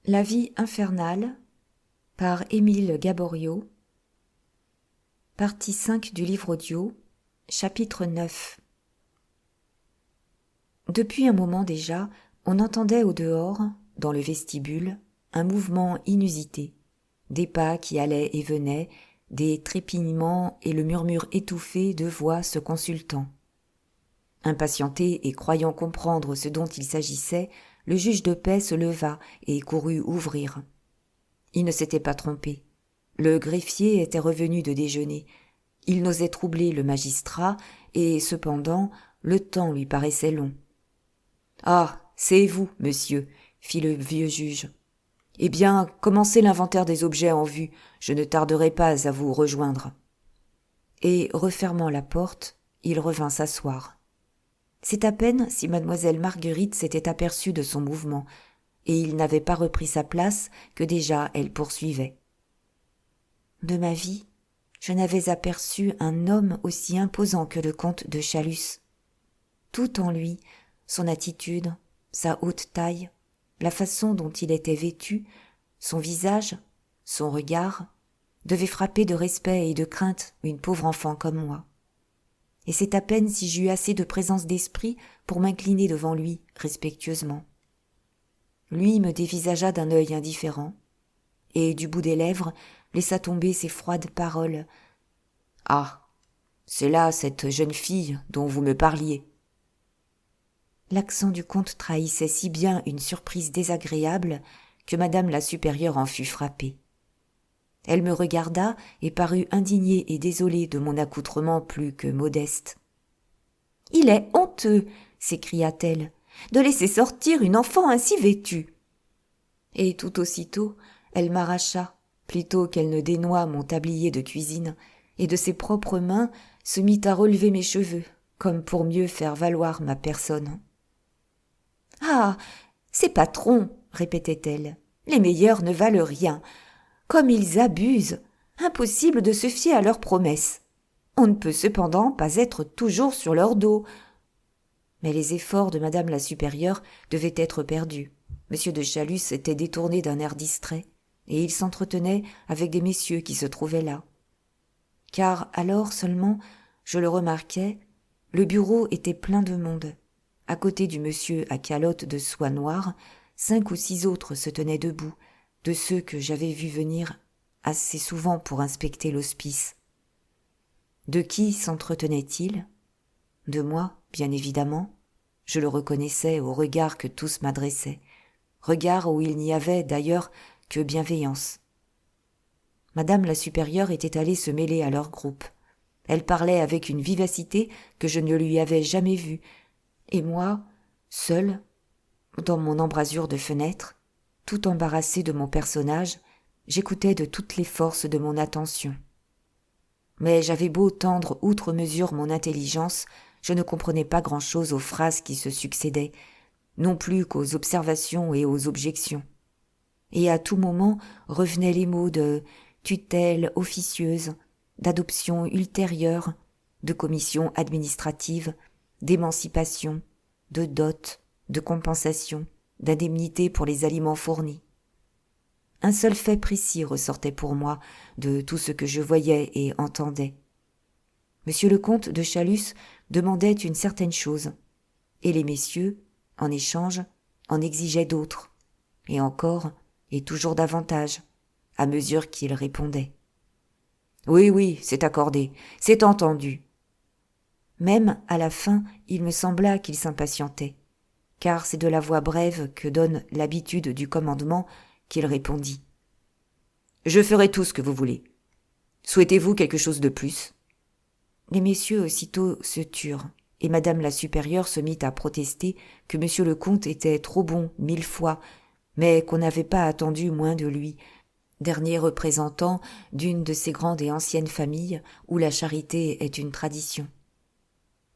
La vie infernale par Émile Gaboriau. Partie 5 du livre audio, chapitre 9. Depuis un moment déjà, on entendait au dehors, dans le vestibule, un mouvement inusité, des pas qui allaient et venaient, des trépignements et le murmure étouffé de voix se consultant. Impatienté et croyant comprendre ce dont il s'agissait, le juge de paix se leva et courut ouvrir. Il ne s'était pas trompé. Le greffier était revenu de déjeuner. Il n'osait troubler le magistrat, et cependant, le temps lui paraissait long. « Ah, c'est vous, monsieur, » fit le vieux juge. « Eh bien, commencez l'inventaire des objets en vue, je ne tarderai pas à vous rejoindre. » Et, refermant la porte, il revint s'asseoir. C'est à peine si mademoiselle Marguerite s'était aperçue de son mouvement, et il n'avait pas repris sa place que déjà elle poursuivait. De ma vie, je n'avais aperçu un homme aussi imposant que le comte de Chalus. Tout en lui, son attitude, sa haute taille, la façon dont il était vêtu, son visage, son regard, devaient frapper de respect et de crainte une pauvre enfant comme moi. Et c'est à peine si j'eus assez de présence d'esprit pour m'incliner devant lui respectueusement. Lui me dévisagea d'un œil indifférent, et du bout des lèvres laissa tomber ces froides paroles. « Ah, c'est là cette jeune fille dont vous me parliez. » L'accent du comte trahissait si bien une surprise désagréable que madame la supérieure en fut frappée. Elle me regarda et parut indignée et désolée de mon accoutrement plus que modeste. « Il est honteux, » s'écria-t-elle, « de laisser sortir une enfant ainsi vêtue. » Et tout aussitôt, elle m'arracha, plutôt qu'elle ne dénoua mon tablier de cuisine, et de ses propres mains se mit à relever mes cheveux, comme pour mieux faire valoir ma personne. « Ah, ces patrons, » répétait-elle, « les meilleurs ne valent rien. Comme ils abusent, impossible de se fier à leurs promesses. On ne peut cependant pas être toujours sur leur dos. » Mais les efforts de madame la supérieure devaient être perdus. Monsieur de Chalus était détourné d'un air distrait, et il s'entretenait avec des messieurs qui se trouvaient là. Car alors seulement, je le remarquai, le bureau était plein de monde. À côté du monsieur à calotte de soie noire, 5 ou 6 autres se tenaient debout, de ceux que j'avais vus venir assez souvent pour inspecter l'hospice. De qui s'entretenaient-ils ? De moi, bien évidemment. Je le reconnaissais au regard que tous m'adressaient, regard où il n'y avait d'ailleurs que bienveillance. Madame la supérieure était allée se mêler à leur groupe. Elle parlait avec une vivacité que je ne lui avais jamais vue, et moi, seule, dans mon embrasure de fenêtre, tout embarrassée de mon personnage, j'écoutais de toutes les forces de mon attention. Mais j'avais beau tendre outre mesure mon intelligence, je ne comprenais pas grand-chose aux phrases qui se succédaient, non plus qu'aux observations et aux objections. Et à tout moment revenaient les mots de tutelle officieuse, d'adoption ultérieure, de commission administrative, d'émancipation, de dot, de compensation, d'indemnité pour les aliments fournis. Un seul fait précis ressortait pour moi de tout ce que je voyais et entendais. Monsieur le comte de Chalus demandait une certaine chose, et les messieurs, en échange, en exigeaient d'autres, et encore, et toujours davantage, à mesure qu'ils répondaient. « Oui, oui, c'est accordé, c'est entendu. » Même à la fin, il me sembla qu'il s'impatientait, car c'est de la voix brève que donne l'habitude du commandement qu'il répondit. « Je ferai tout ce que vous voulez. Souhaitez-vous quelque chose de plus ?» Les messieurs aussitôt se turent, et madame la supérieure se mit à protester que monsieur le comte était trop bon 1000 fois, mais qu'on n'avait pas attendu moins de lui, dernier représentant d'une de ces grandes et anciennes familles où la charité est une tradition.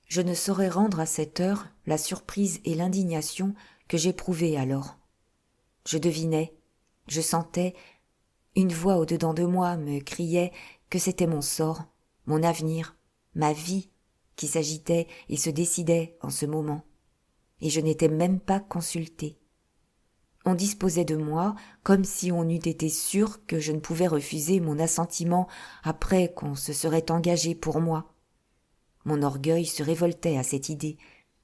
Je ne saurais rendre à cette heure la surprise et l'indignation que j'éprouvai alors. Je devinais, je sentais, une voix au-dedans de moi me criait que c'était mon sort, mon avenir, ma vie qui s'agitait et se décidait en ce moment, et je n'étais même pas consultée. On disposait de moi comme si on eût été sûr que je ne pouvais refuser mon assentiment après qu'on se serait engagé pour moi. Mon orgueil se révoltait à cette idée,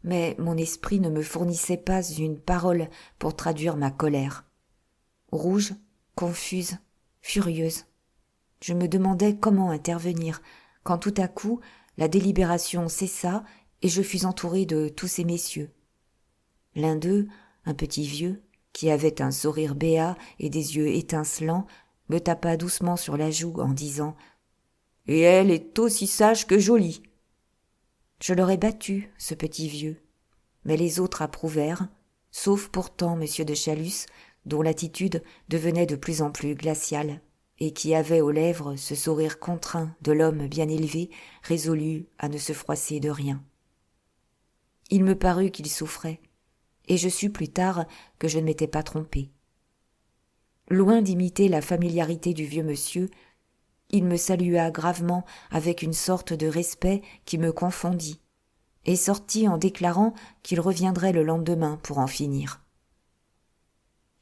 mais mon esprit ne me fournissait pas une parole pour traduire ma colère. Rouge, confuse, furieuse, je me demandais comment intervenir, quand tout à coup la délibération cessa et je fus entourée de tous ces messieurs. L'un d'eux, un petit vieux, qui avait un sourire béat et des yeux étincelants, me tapa doucement sur la joue en disant « Et elle est aussi sage que jolie !» Je l'aurais battu, ce petit vieux, mais les autres approuvèrent, sauf pourtant M. de Chalus, dont l'attitude devenait de plus en plus glaciale, et qui avait aux lèvres ce sourire contraint de l'homme bien élevé, résolu à ne se froisser de rien. Il me parut qu'il souffrait, et je sus plus tard que je ne m'étais pas trompée. Loin d'imiter la familiarité du vieux monsieur, il me salua gravement avec une sorte de respect qui me confondit, et sortit en déclarant qu'il reviendrait le lendemain pour en finir.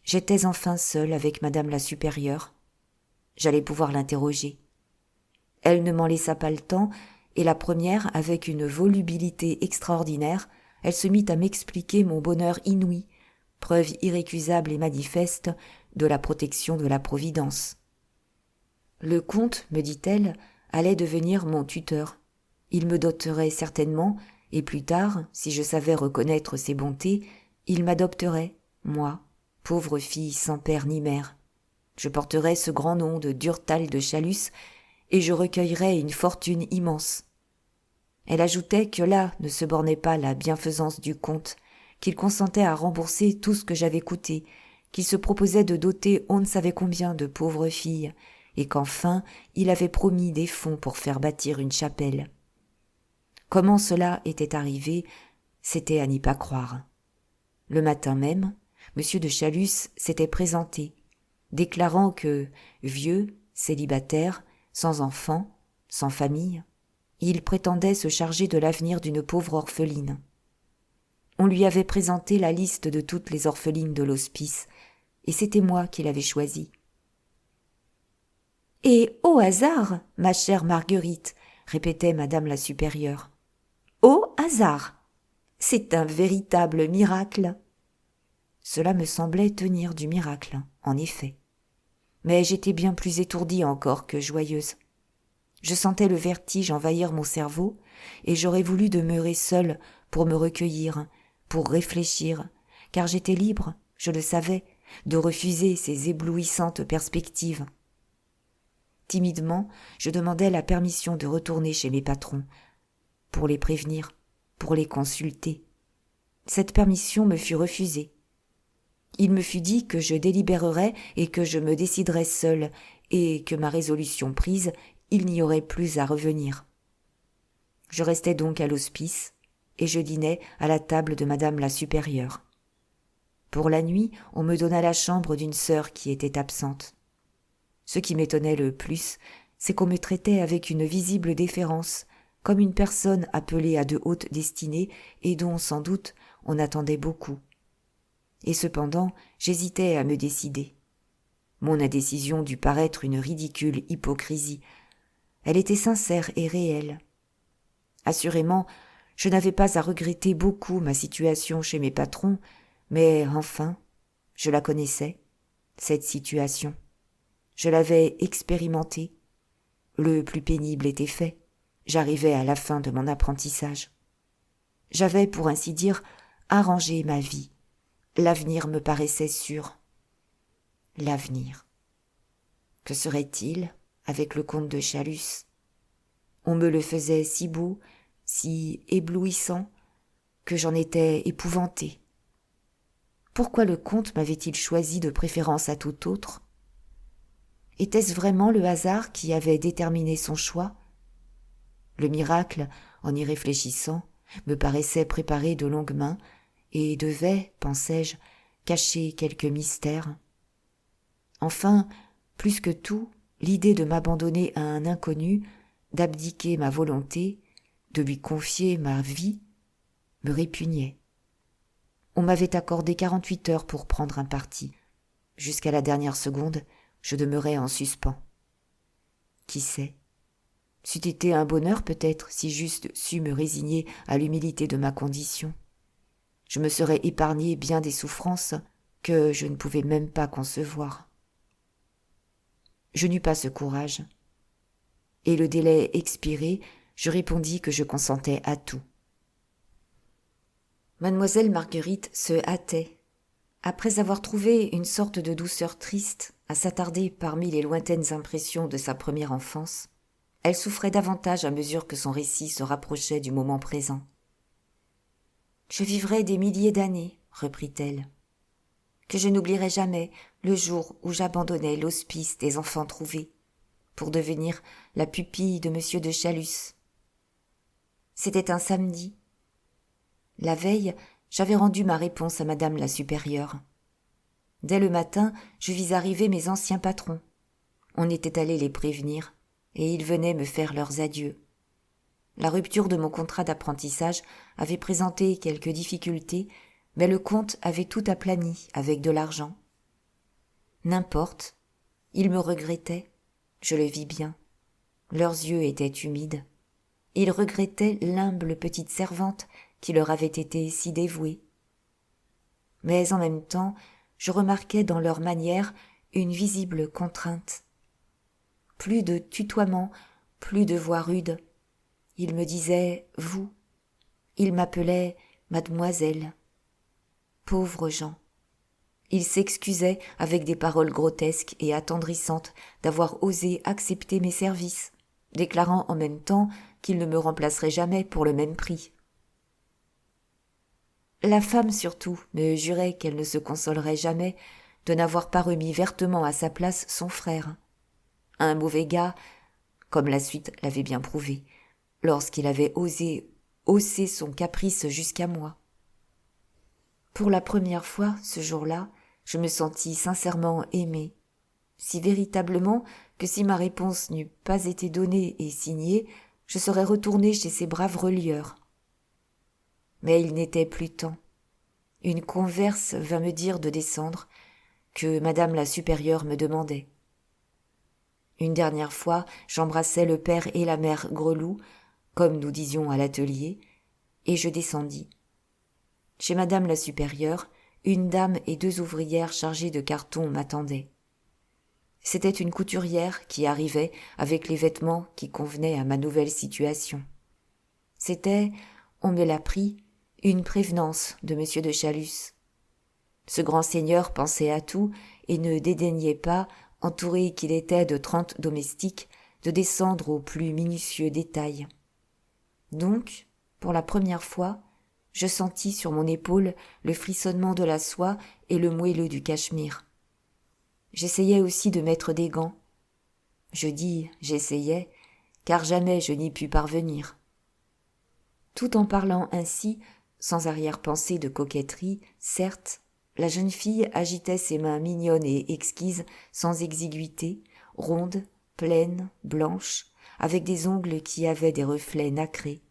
J'étais enfin seule avec madame la supérieure. J'allais pouvoir l'interroger. Elle ne m'en laissa pas le temps, et la première, avec une volubilité extraordinaire, elle se mit à m'expliquer mon bonheur inouï, preuve irrécusable et manifeste de la protection de la Providence. Le comte, me dit-elle, allait devenir mon tuteur. Il me doterait certainement, et plus tard, si je savais reconnaître ses bontés, il m'adopterait, moi, pauvre fille sans père ni mère. Je porterais ce grand nom de Durtal de Chalus, et je recueillerais une fortune immense. Elle ajoutait que là ne se bornait pas la bienfaisance du comte, qu'il consentait à rembourser tout ce que j'avais coûté, qu'il se proposait de doter on ne savait combien de pauvres filles, et qu'enfin il avait promis des fonds pour faire bâtir une chapelle. Comment cela était arrivé, c'était à n'y pas croire. Le matin même, M. de Chalus s'était présenté, déclarant que, vieux, célibataire, sans enfant, sans famille, il prétendait se charger de l'avenir d'une pauvre orpheline. On lui avait présenté la liste de toutes les orphelines de l'hospice, et c'était moi qui l'avais choisie. « Et au hasard, ma chère Marguerite, répétait madame la supérieure. Au hasard! C'est un véritable miracle. » Cela me semblait tenir du miracle, en effet. Mais j'étais bien plus étourdie encore que joyeuse. Je sentais le vertige envahir mon cerveau, et j'aurais voulu demeurer seule pour me recueillir, pour réfléchir, car j'étais libre, je le savais, de refuser ces éblouissantes perspectives. Timidement, je demandai la permission de retourner chez mes patrons, pour les prévenir, pour les consulter. Cette permission me fut refusée. Il me fut dit que je délibérerais et que je me déciderais seule, et que ma résolution prise, il n'y aurait plus à revenir. Je restai donc à l'hospice, et je dînai à la table de madame la supérieure. Pour la nuit, on me donna la chambre d'une sœur qui était absente. Ce qui m'étonnait le plus, c'est qu'on me traitait avec une visible déférence, comme une personne appelée à de hautes destinées et dont, sans doute, on attendait beaucoup. Et cependant, j'hésitais à me décider. Mon indécision dut paraître une ridicule hypocrisie. Elle était sincère et réelle. Assurément, je n'avais pas à regretter beaucoup ma situation chez mes patrons, mais enfin, je la connaissais, cette situation. Je l'avais expérimentée. Le plus pénible était fait. J'arrivais à la fin de mon apprentissage. J'avais, pour ainsi dire, arrangé ma vie. L'avenir me paraissait sûr. L'avenir. Que serait-il avec le comte de Chalus? On me le faisait si beau, si éblouissant, que j'en étais épouvantée. Pourquoi le comte m'avait-il choisi de préférence à tout autre? Était-ce vraiment le hasard qui avait déterminé son choix? Le miracle, en y réfléchissant, me paraissait préparé de longue main et devait, pensais-je, cacher quelque mystère. Enfin, plus que tout, l'idée de m'abandonner à un inconnu, d'abdiquer ma volonté, de lui confier ma vie, me répugnait. On m'avait accordé 48 heures pour prendre un parti. Jusqu'à la dernière seconde, je demeurais en suspens. Qui sait? C'eût été un bonheur peut-être si j'eusse su me résigner à l'humilité de ma condition. Je me serais épargné bien des souffrances que je ne pouvais même pas concevoir. Je n'eus pas ce courage. Et le délai expiré, je répondis que je consentais à tout. Mademoiselle Marguerite se hâtait. Après avoir trouvé une sorte de douceur triste à s'attarder parmi les lointaines impressions de sa première enfance, elle souffrait davantage à mesure que son récit se rapprochait du moment présent. « Je vivrai des milliers d'années, reprit-elle, que je n'oublierai jamais le jour où j'abandonnai l'hospice des enfants trouvés pour devenir la pupille de M. de Chalus. C'était un samedi. La veille, j'avais rendu ma réponse à madame la supérieure. Dès le matin, je vis arriver mes anciens patrons. On était allé les prévenir, et ils venaient me faire leurs adieux. La rupture de mon contrat d'apprentissage avait présenté quelques difficultés, mais le comte avait tout aplani avec de l'argent. N'importe, ils me regrettaient, je le vis bien. Leurs yeux étaient humides. Ils regrettaient l'humble petite servante qui leur avait été si dévouée. Mais en même temps, je remarquais dans leur manière une visible contrainte. Plus de tutoiement, plus de voix rude. Ils me disaient « vous ». Ils m'appelaient « mademoiselle ». Pauvres gens. Ils s'excusaient avec des paroles grotesques et attendrissantes d'avoir osé accepter mes services, déclarant en même temps qu'ils ne me remplaceraient jamais pour le même prix. La femme surtout me jurait qu'elle ne se consolerait jamais de n'avoir pas remis vertement à sa place son frère. Un mauvais gars, comme la suite l'avait bien prouvé, lorsqu'il avait osé hausser son caprice jusqu'à moi. Pour la première fois, ce jour-là, je me sentis sincèrement aimée, si véritablement que si ma réponse n'eût pas été donnée et signée, je serais retournée chez ces braves relieurs. Mais il n'était plus temps. Une converse vint me dire de descendre, que madame la supérieure me demandait. Une dernière fois, j'embrassai le père et la mère Grelou, comme nous disions à l'atelier, et je descendis. Chez madame la supérieure, une dame et 2 ouvrières chargées de cartons m'attendaient. C'était une couturière qui arrivait avec les vêtements qui convenaient à ma nouvelle situation. C'était, on me l'apprit, une prévenance de M. de Chalus. Ce grand seigneur pensait à tout et ne dédaignait pas, entouré qu'il était de 30 domestiques, de descendre aux plus minutieux détails. Donc, pour la première fois, je sentis sur mon épaule le frissonnement de la soie et le moelleux du cachemire. J'essayais aussi de mettre des gants. Je dis « j'essayais », car jamais je n'y pus parvenir. Tout en parlant ainsi, sans arrière-pensée de coquetterie, certes, la jeune fille agitait ses mains mignonnes et exquises, sans exiguïté, rondes, pleines, blanches, avec des ongles qui avaient des reflets nacrés.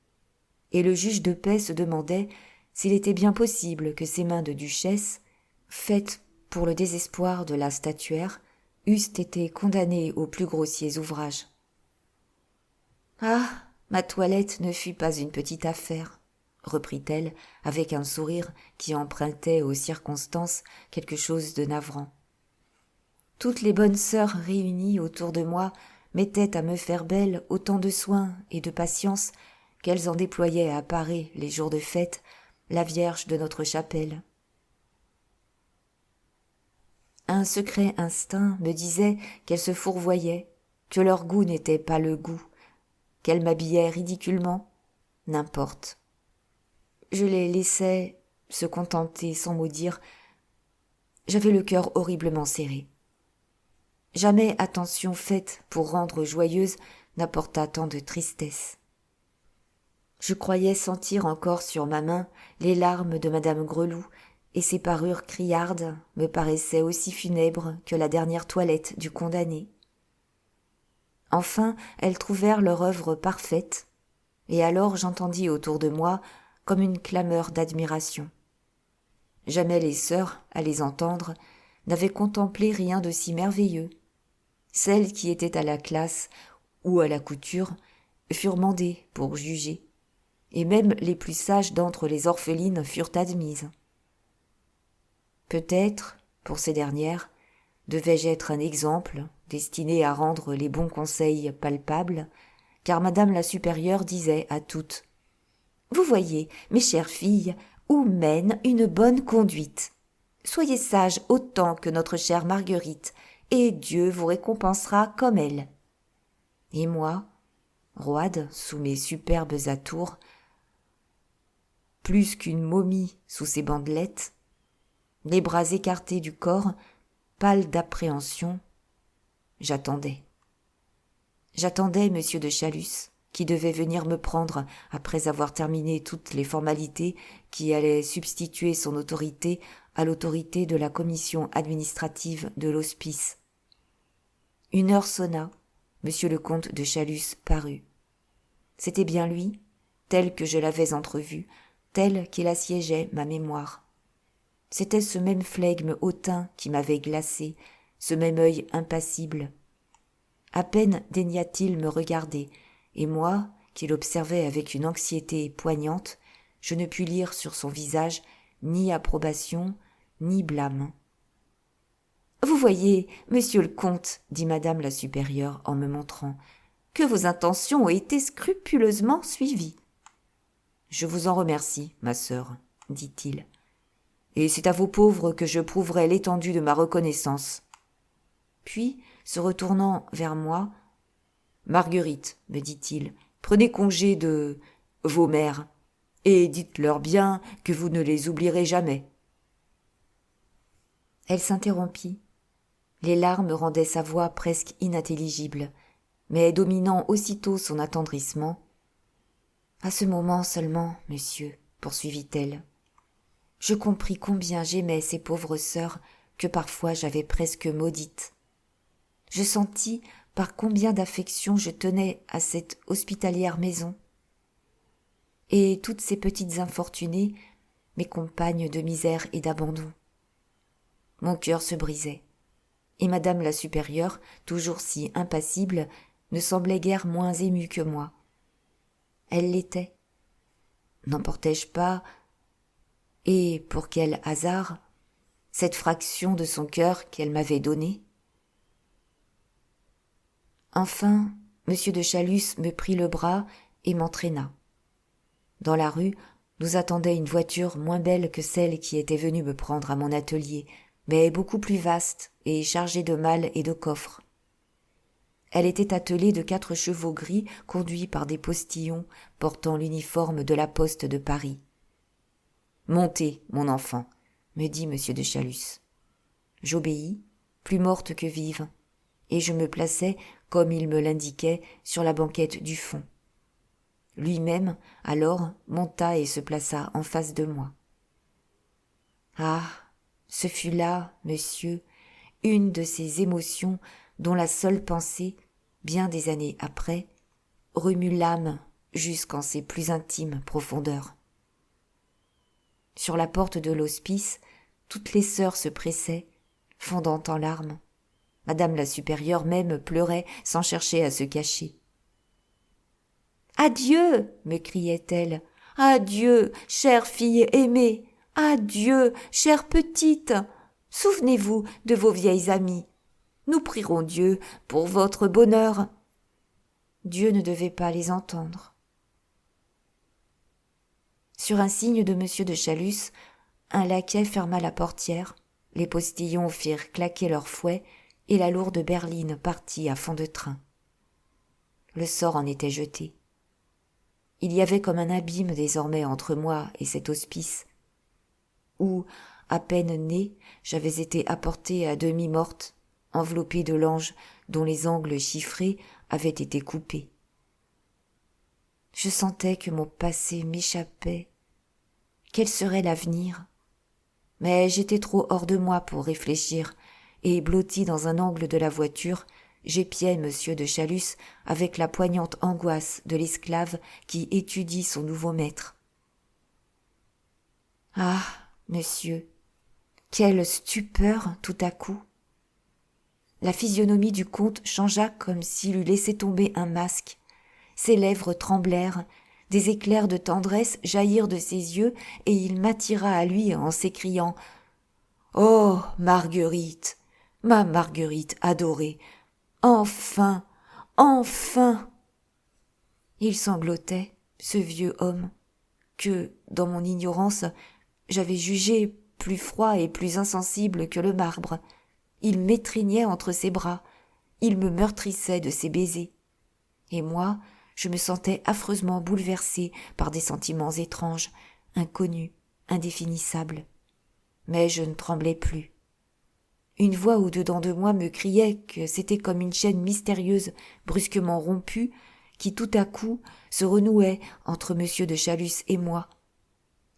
Et le juge de paix se demandait s'il était bien possible que ces mains de duchesse, faites pour le désespoir de la statuaire, eussent été condamnées aux plus grossiers ouvrages. Ah, ma toilette ne fut pas une petite affaire, reprit-elle avec un sourire qui empruntait aux circonstances quelque chose de navrant. Toutes les bonnes sœurs réunies autour de moi mettaient à me faire belle autant de soins et de patience qu'elles en déployaient à parer les jours de fête la Vierge de notre chapelle. Un secret instinct me disait qu'elles se fourvoyaient, que leur goût n'était pas le goût, qu'elles m'habillaient ridiculement, n'importe. Je les laissais se contenter sans mot dire. J'avais le cœur horriblement serré. Jamais attention faite pour rendre joyeuse n'apporta tant de tristesse. Je croyais sentir encore sur ma main les larmes de madame Grelou, et ses parures criardes me paraissaient aussi funèbres que la dernière toilette du condamné. Enfin, elles trouvèrent leur œuvre parfaite, et alors j'entendis autour de moi comme une clameur d'admiration. Jamais les sœurs, à les entendre, n'avaient contemplé rien de si merveilleux. Celles qui étaient à la classe ou à la couture furent mandées pour juger, et même les plus sages d'entre les orphelines furent admises. Peut-être, pour ces dernières, devais-je être un exemple destiné à rendre les bons conseils palpables, car madame la supérieure disait à toutes « Vous voyez, mes chères filles, où mène une bonne conduite. Soyez sages autant que notre chère Marguerite, et Dieu vous récompensera comme elle. » Et moi, roide sous mes superbes atours, plus qu'une momie sous ses bandelettes, les bras écartés du corps, pâle d'appréhension, j'attendais. J'attendais monsieur de Chalus, qui devait venir me prendre après avoir terminé toutes les formalités qui allaient substituer son autorité à l'autorité de la commission administrative de l'hospice. 1 heure sonna, monsieur le comte de Chalus parut. C'était bien lui, tel que je l'avais entrevu, tel qu'il assiégeait ma mémoire. C'était ce même flegme hautain qui m'avait glacé, ce même œil impassible. À peine daigna-t-il me regarder, et moi, qui l'observais avec une anxiété poignante, je ne pus lire sur son visage ni approbation, ni blâme. « Vous voyez, monsieur le comte, dit madame la supérieure en me montrant, que vos intentions ont été scrupuleusement suivies. »« Je vous en remercie, ma sœur, dit-il, et c'est à vos pauvres que je prouverai l'étendue de ma reconnaissance. » Puis, se retournant vers moi, « Marguerite, me dit-il, prenez congé de vos mères, et dites-leur bien que vous ne les oublierez jamais. » Elle s'interrompit. Les larmes rendaient sa voix presque inintelligible, mais dominant aussitôt son attendrissement. « À ce moment seulement, monsieur, poursuivit-elle, je compris combien j'aimais ces pauvres sœurs que parfois j'avais presque maudites. Je sentis par combien d'affection je tenais à cette hospitalière maison. Et toutes ces petites infortunées, mes compagnes de misère et d'abandon. Mon cœur se brisait, et madame la supérieure, toujours si impassible, ne semblait guère moins émue que moi. Elle l'était. N'emportais-je pas, et pour quel hasard, cette fraction de son cœur qu'elle m'avait donnée? Enfin, monsieur de Chalus me prit le bras et m'entraîna. Dans la rue, nous attendait une voiture moins belle que celle qui était venue me prendre à mon atelier, mais beaucoup plus vaste et chargée de malles et de coffres. Elle était attelée de 4 chevaux gris conduits par des postillons portant l'uniforme de la poste de Paris. « Montez, mon enfant, » me dit monsieur de Chalus. J'obéis, plus morte que vive, et je me plaçai, comme il me l'indiquait, sur la banquette du fond. Lui-même, alors, monta et se plaça en face de moi. Ah, ce fut là, monsieur, une de ces émotions dont la seule pensée, bien des années après, remue l'âme jusqu'en ses plus intimes profondeurs. Sur la porte de l'hospice, toutes les sœurs se pressaient, fondant en larmes. Madame la supérieure même pleurait sans chercher à se cacher. « Adieu !» me criait-elle. « Adieu, chère fille aimée ! Adieu, chère petite ! Souvenez-vous de vos vieilles amies. Nous prierons Dieu pour votre bonheur. » Dieu ne devait pas les entendre. Sur un signe de monsieur de Chalus, un laquais ferma la portière, les postillons firent claquer leurs fouets et la lourde berline partit à fond de train. Le sort en était jeté. Il y avait comme un abîme désormais entre moi et cet hospice, où, à peine née, j'avais été apportée à demi morte, enveloppée de langes dont les angles chiffrés avaient été coupés. Je sentais que mon passé m'échappait. Quel serait l'avenir? Mais j'étais trop hors de moi pour réfléchir, et blottie dans un angle de la voiture, j'épiais monsieur de Chalus avec la poignante angoisse de l'esclave qui étudie son nouveau maître. « Ah, monsieur, Quelle stupeur tout à coup! La physionomie du comte changea comme s'il eût laissé tomber un masque. Ses lèvres tremblèrent, des éclairs de tendresse jaillirent de ses yeux et il m'attira à lui en s'écriant « Oh, Marguerite, ma Marguerite adorée, enfin, enfin !» Il sanglotait, ce vieux homme, que, dans mon ignorance, j'avais jugé plus froid et plus insensible que le marbre. Il m'étreignait entre ses bras, il me meurtrissait de ses baisers. Et moi, je me sentais affreusement bouleversée par des sentiments étranges, inconnus, indéfinissables. Mais je ne tremblais plus. Une voix au-dedans de moi me criait que c'était comme une chaîne mystérieuse brusquement rompue qui tout à coup se renouait entre M. de Chalus et moi.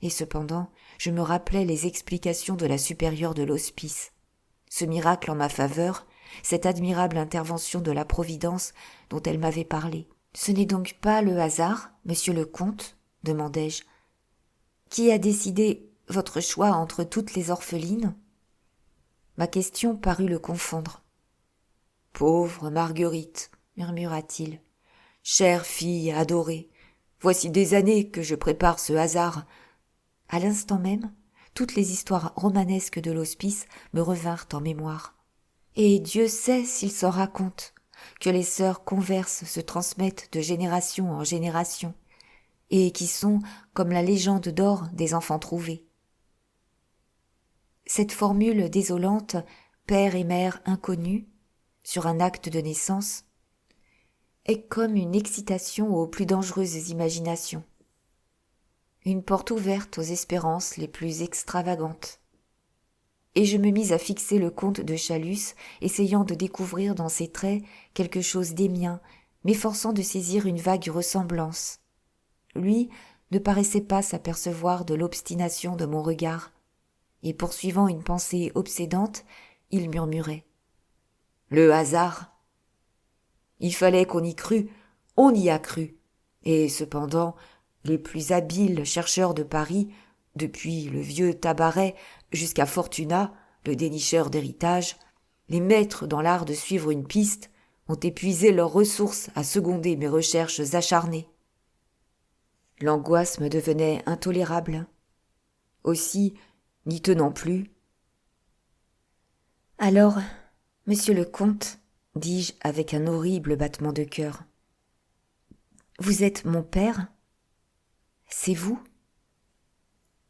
Et cependant, je me rappelais les explications de la supérieure de l'hospice. Ce miracle en ma faveur, cette admirable intervention de la Providence dont elle m'avait parlé. « Ce n'est donc pas le hasard, monsieur le comte ?» demandai-je. « Qui a décidé votre choix entre toutes les orphelines ?» Ma question parut le confondre. « Pauvre Marguerite !» murmura-t-il. « Chère fille adorée, voici des années que je prépare ce hasard. » À l'instant même, toutes les histoires romanesques de l'hospice me revinrent en mémoire. Et Dieu sait s'il s'en raconte, que les sœurs converses se transmettent de génération en génération, et qui sont comme la légende d'or des enfants trouvés. Cette formule désolante, père et mère inconnus, sur un acte de naissance, est comme une excitation aux plus dangereuses imaginations, une porte ouverte aux espérances les plus extravagantes. Et je me mis à fixer le comte de Chalus, essayant de découvrir dans ses traits quelque chose des miens, m'efforçant de saisir une vague ressemblance. Lui ne paraissait pas s'apercevoir de l'obstination de mon regard, et poursuivant une pensée obsédante, il murmurait « Le hasard ! Il fallait qu'on y crût, on y a cru, et cependant, les plus habiles chercheurs de Paris, depuis le vieux Tabaret jusqu'à Fortunat, le dénicheur d'héritage, les maîtres dans l'art de suivre une piste, ont épuisé leurs ressources à seconder mes recherches acharnées. L'angoisse me devenait intolérable. Aussi, n'y tenant plus. « Alors, monsieur le comte, dis-je avec un horrible battement de cœur, vous êtes mon père ? C'est vous ? »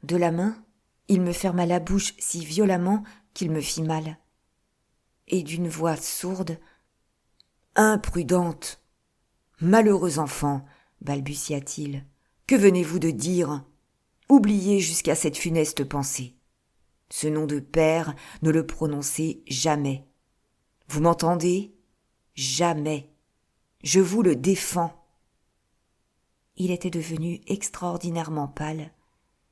De la main, il me ferma la bouche si violemment qu'il me fit mal. Et d'une voix sourde, « Imprudente ! Malheureux enfant !» balbutia-t-il. « Que venez-vous de dire ? Oubliez jusqu'à cette funeste pensée. Ce nom de père, ne le prononcez jamais. Vous m'entendez ? Jamais. Je vous le défends. » Il était devenu extraordinairement pâle,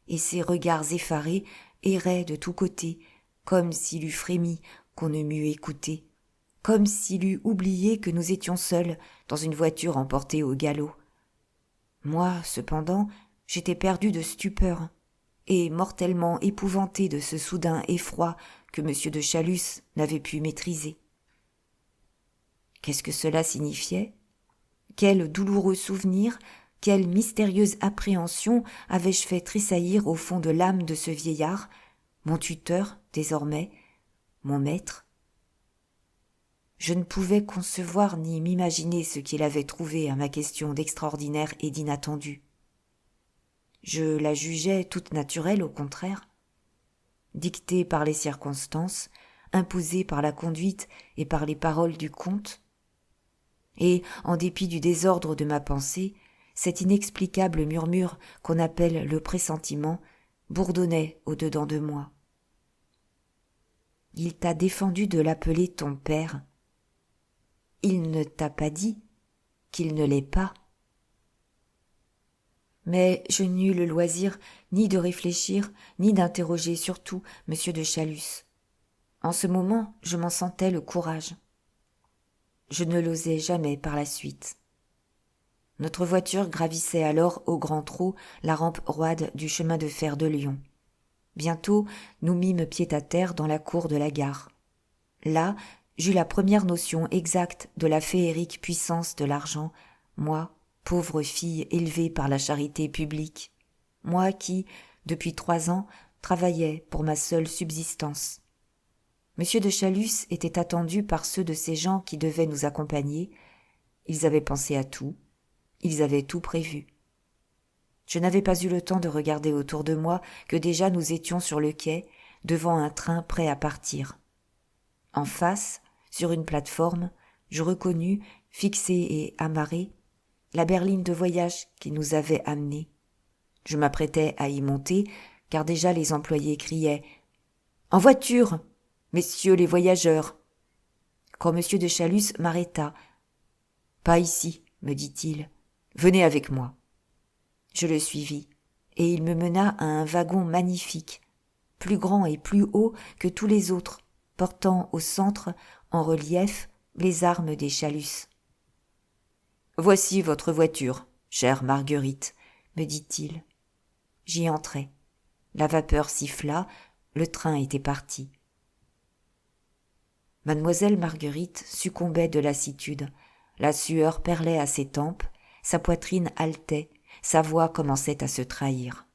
et ses regards effarés erraient de tous côtés, comme s'il eût frémi qu'on ne m'eût écouté, comme s'il eût oublié que nous étions seuls dans une voiture emportée au galop. Moi, cependant, j'étais perdu de stupeur, et mortellement épouvanté de ce soudain effroi que M. de Chalus n'avait pu maîtriser. Qu'est-ce que cela signifiait ? Quel douloureux souvenir, quelle mystérieuse appréhension avais-je fait tressaillir au fond de l'âme de ce vieillard, mon tuteur désormais, mon maître ? Je ne pouvais concevoir ni m'imaginer ce qu'il avait trouvé à ma question d'extraordinaire et d'inattendu. Je la jugeais toute naturelle, au contraire, dictée par les circonstances, imposée par la conduite et par les paroles du comte. Et, en dépit du désordre de ma pensée, cet inexplicable murmure qu'on appelle le pressentiment bourdonnait au-dedans de moi. « Il t'a défendu de l'appeler ton père. Il ne t'a pas dit qu'il ne l'est pas. » Mais je n'eus le loisir ni de réfléchir, ni d'interroger surtout M. de Chalus. En ce moment, je m'en sentais le courage. Je ne l'osais jamais par la suite. Notre voiture gravissait alors au grand trot la rampe roide du chemin de fer de Lyon. Bientôt, nous mîmes pied à terre dans la cour de la gare. Là, j'eus la première notion exacte de la féerique puissance de l'argent, moi, pauvre fille élevée par la charité publique, moi qui, depuis 3 ans, travaillais pour ma seule subsistance. Monsieur de Chalus était attendu par ceux de ces gens qui devaient nous accompagner. Ils avaient pensé à tout, ils avaient tout prévu. Je n'avais pas eu le temps de regarder autour de moi que déjà nous étions sur le quai, devant un train prêt à partir. En face, sur une plateforme, je reconnus, fixée et amarrée, la berline de voyage qui nous avait amenés. Je m'apprêtais à y monter, car déjà les employés criaient « En voiture, messieurs les voyageurs !» Quand monsieur de Chalus m'arrêta. « Pas ici, me dit-il, venez avec moi. » Je le suivis, et il me mena à un wagon magnifique, plus grand et plus haut que tous les autres, portant au centre, en relief, les armes des Chalus. « Voici votre voiture, chère Marguerite, » me dit-il. J'y entrai. La vapeur siffla, le train était parti. Mademoiselle Marguerite succombait de lassitude. La sueur perlait à ses tempes, sa poitrine haletait, sa voix commençait à se trahir.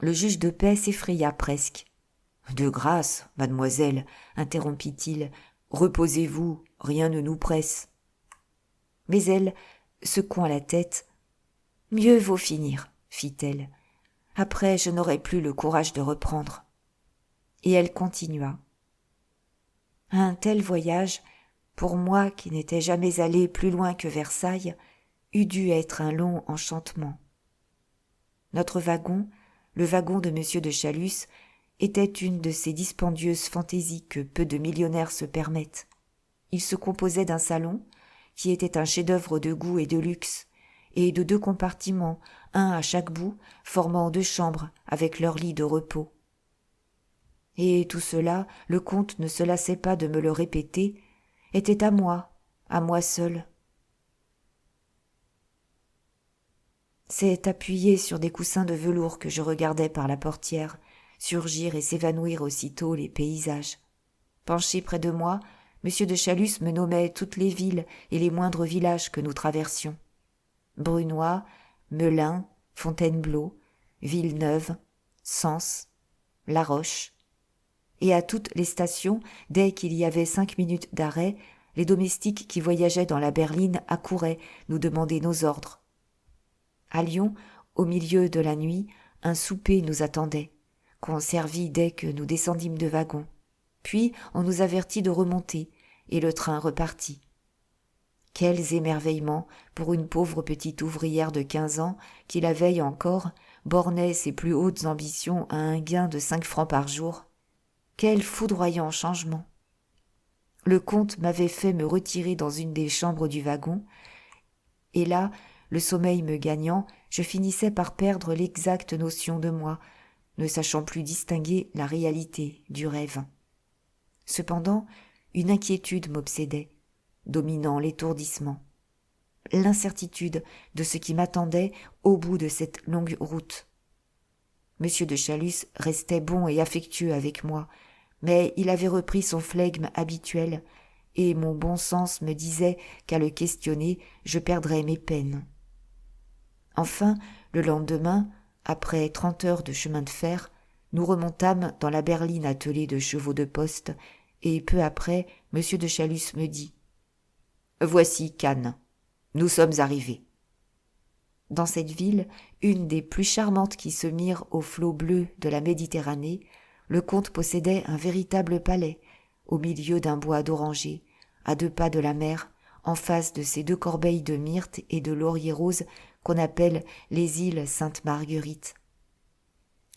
Le juge de paix s'effraya presque. « De grâce, mademoiselle, interrompit-il, reposez-vous, rien ne nous presse. » Mais elle, secouant la tête, « Mieux vaut finir, fit-elle. Après, je n'aurai plus le courage de reprendre. » Et elle continua. Un tel voyage, pour moi qui n'étais jamais allé plus loin que Versailles, eût dû être un long enchantement. Notre wagon, le wagon de monsieur de Chalus, était une de ces dispendieuses fantaisies que peu de millionnaires se permettent. Il se composait d'un salon, qui était un chef-d'œuvre de goût et de luxe, et de 2 compartiments, un à chaque bout, formant 2 chambres avec leur lit de repos. Et tout cela, le comte ne se lassait pas de me le répéter, était à moi seul. C'est appuyé sur des coussins de velours que je regardais par la portière, surgir et s'évanouir aussitôt les paysages. Penché près de moi, monsieur de Chalus me nommait toutes les villes et les moindres villages que nous traversions. Brunoy, Melun, Fontainebleau, Villeneuve, Sens, La Roche. Et à toutes les stations, dès qu'il y avait 5 minutes d'arrêt, les domestiques qui voyageaient dans la berline accouraient nous demander nos ordres. À Lyon, au milieu de la nuit, un souper nous attendait, qu'on servit dès que nous descendîmes de wagon. Puis on nous avertit de remonter, et le train repartit. Quels émerveillements pour une pauvre petite ouvrière de 15 ans qui, la veille encore, bornait ses plus hautes ambitions à un gain de 5 francs par jour. Quel foudroyant changement! Le comte m'avait fait me retirer dans une des chambres du wagon, et là, le sommeil me gagnant, je finissais par perdre l'exacte notion de moi, ne sachant plus distinguer la réalité du rêve. Cependant, une inquiétude m'obsédait, dominant l'étourdissement. L'incertitude de ce qui m'attendait au bout de cette longue route. Monsieur de Chalus restait bon et affectueux avec moi, mais il avait repris son flegme habituel, et mon bon sens me disait qu'à le questionner, je perdrais mes peines. Enfin, le lendemain, après 30 heures de chemin de fer, nous remontâmes dans la berline attelée de chevaux de poste, et peu après, monsieur de Chalus me dit « Voici Cannes. Nous sommes arrivés. » Dans cette ville, une des plus charmantes qui se mirent aux flots bleus de la Méditerranée, le comte possédait un véritable palais, au milieu d'un bois d'orangers, à 2 pas de la mer, en face de ces 2 corbeilles de myrte et de laurier rose qu'on appelle les îles Sainte-Marguerite.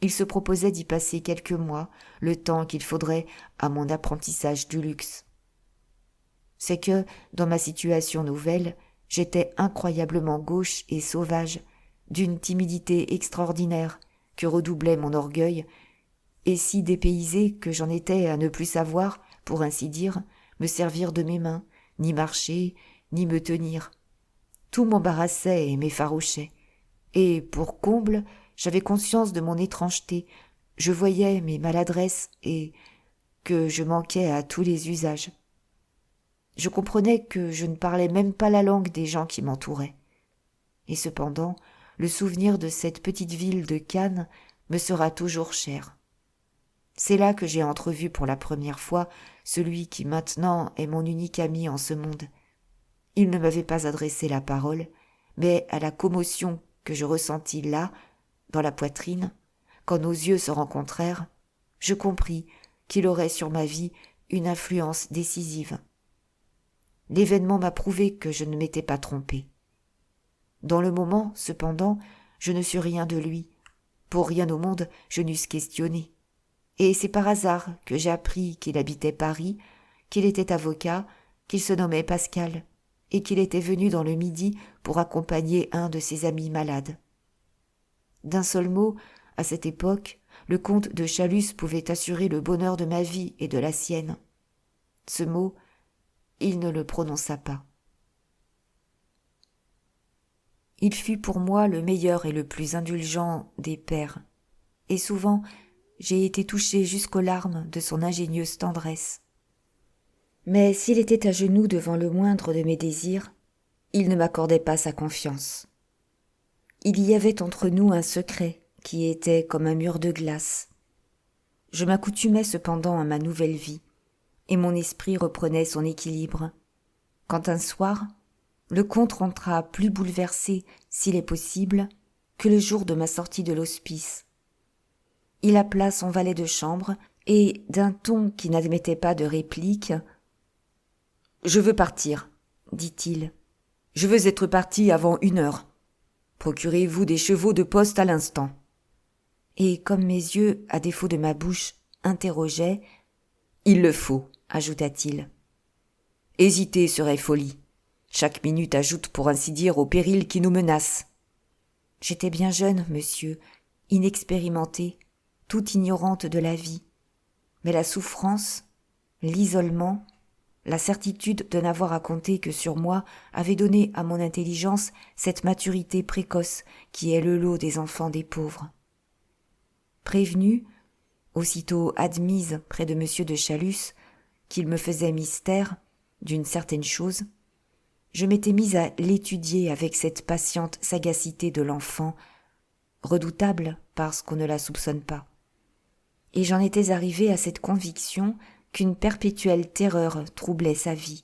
Il se proposait d'y passer quelques mois, le temps qu'il faudrait à mon apprentissage du luxe. C'est que, dans ma situation nouvelle, j'étais incroyablement gauche et sauvage, d'une timidité extraordinaire que redoublait mon orgueil, et si dépaysé que j'en étais à ne plus savoir, pour ainsi dire, me servir de mes mains, ni marcher, ni me tenir. Tout m'embarrassait et m'effarouchait, et, pour comble, j'avais conscience de mon étrangeté, Je voyais mes maladresses et que je manquais à tous les usages. Je comprenais que je ne parlais même pas la langue des gens qui m'entouraient. Et cependant, le souvenir de cette petite ville de Cannes me sera toujours cher. C'est là que j'ai entrevu pour la première fois celui qui maintenant est mon unique ami en ce monde. Il ne m'avait pas adressé la parole, mais à la commotion que je ressentis là, dans la poitrine, quand nos yeux se rencontrèrent, je compris qu'il aurait sur ma vie une influence décisive. L'événement m'a prouvé que je ne m'étais pas trompée. Dans le moment, cependant, je ne sus rien de lui. Pour rien au monde, je n'eusse questionné. Et c'est par hasard que j'ai appris qu'il habitait Paris, qu'il était avocat, qu'il se nommait Pascal, et qu'il était venu dans le Midi pour accompagner un de ses amis malades. D'un seul mot, à cette époque, le comte de Chaalus pouvait assurer le bonheur de ma vie et de la sienne. Ce mot, il ne le prononça pas. Il fut pour moi le meilleur et le plus indulgent des pères, et souvent j'ai été touchée jusqu'aux larmes de son ingénieuse tendresse. Mais s'il était à genoux devant le moindre de mes désirs, il ne m'accordait pas sa confiance. Il y avait entre nous un secret qui était comme un mur de glace. Je m'accoutumais cependant à ma nouvelle vie, et mon esprit reprenait son équilibre, quand un soir, le comte rentra plus bouleversé, s'il est possible, que le jour de ma sortie de l'hospice. Il appela son valet de chambre et, d'un ton qui n'admettait pas de réplique, « Je veux partir, dit-il. Je veux être parti avant 1 heure. Procurez-vous des chevaux de poste à l'instant. » Et comme mes yeux, à défaut de ma bouche, interrogeaient, « Il le faut, ajouta-t-il. Hésiter serait folie. Chaque minute ajoute pour ainsi dire au péril qui nous menace. J'étais bien jeune, monsieur, inexpérimentée, toute ignorante de la vie. Mais la souffrance, l'isolement, la certitude de n'avoir à compter que sur moi avaient donné à mon intelligence cette maturité précoce qui est le lot des enfants des pauvres. Prévenue, aussitôt admise près de monsieur de Chaalus, qu'il me faisait mystère d'une certaine chose, je m'étais mise à l'étudier avec cette patiente sagacité de l'enfant, redoutable parce qu'on ne la soupçonne pas. Et j'en étais arrivée à cette conviction qu'une perpétuelle terreur troublait sa vie.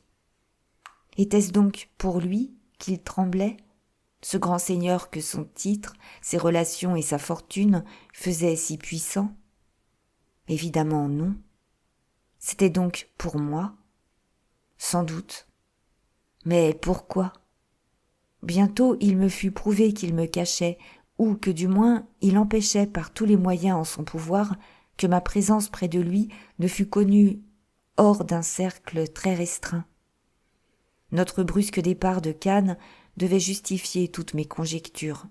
Était-ce donc pour lui qu'il tremblait, ce grand seigneur que son titre, ses relations et sa fortune faisaient si puissant? Évidemment non. C'était donc pour moi? Sans doute. Mais pourquoi? Bientôt il me fut prouvé qu'il me cachait, ou que du moins il empêchait par tous les moyens en son pouvoir que ma présence près de lui ne fût connue hors d'un cercle très restreint. Notre brusque départ de Cannes devait justifier toutes mes conjectures.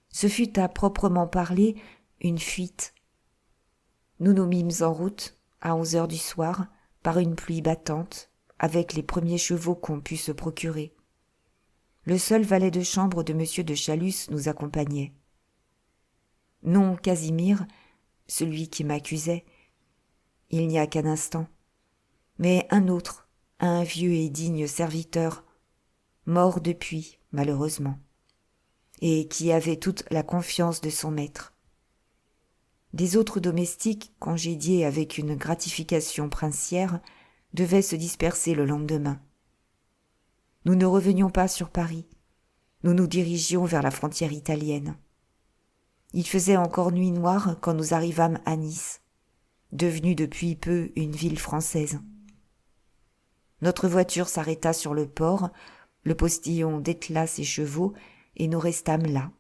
Ce fut à proprement parler une fuite. Nous nous mîmes en route, à 11 heures du soir, par une pluie battante, avec les premiers chevaux qu'on put se procurer. Le seul valet de chambre de monsieur de Chaalus nous accompagnait. Non Casimir, celui qui m'accusait, il n'y a qu'un instant, mais un autre, un vieux et digne serviteur, mort depuis, malheureusement, et qui avait toute la confiance de son maître. Des autres domestiques, congédiés avec une gratification princière, devaient se disperser le lendemain. Nous ne revenions pas sur Paris. Nous nous dirigions vers la frontière italienne. Il faisait encore nuit noire quand nous arrivâmes à Nice, devenue depuis peu une ville française. Notre voiture s'arrêta sur le port, le postillon détela ses chevaux et nous restâmes là.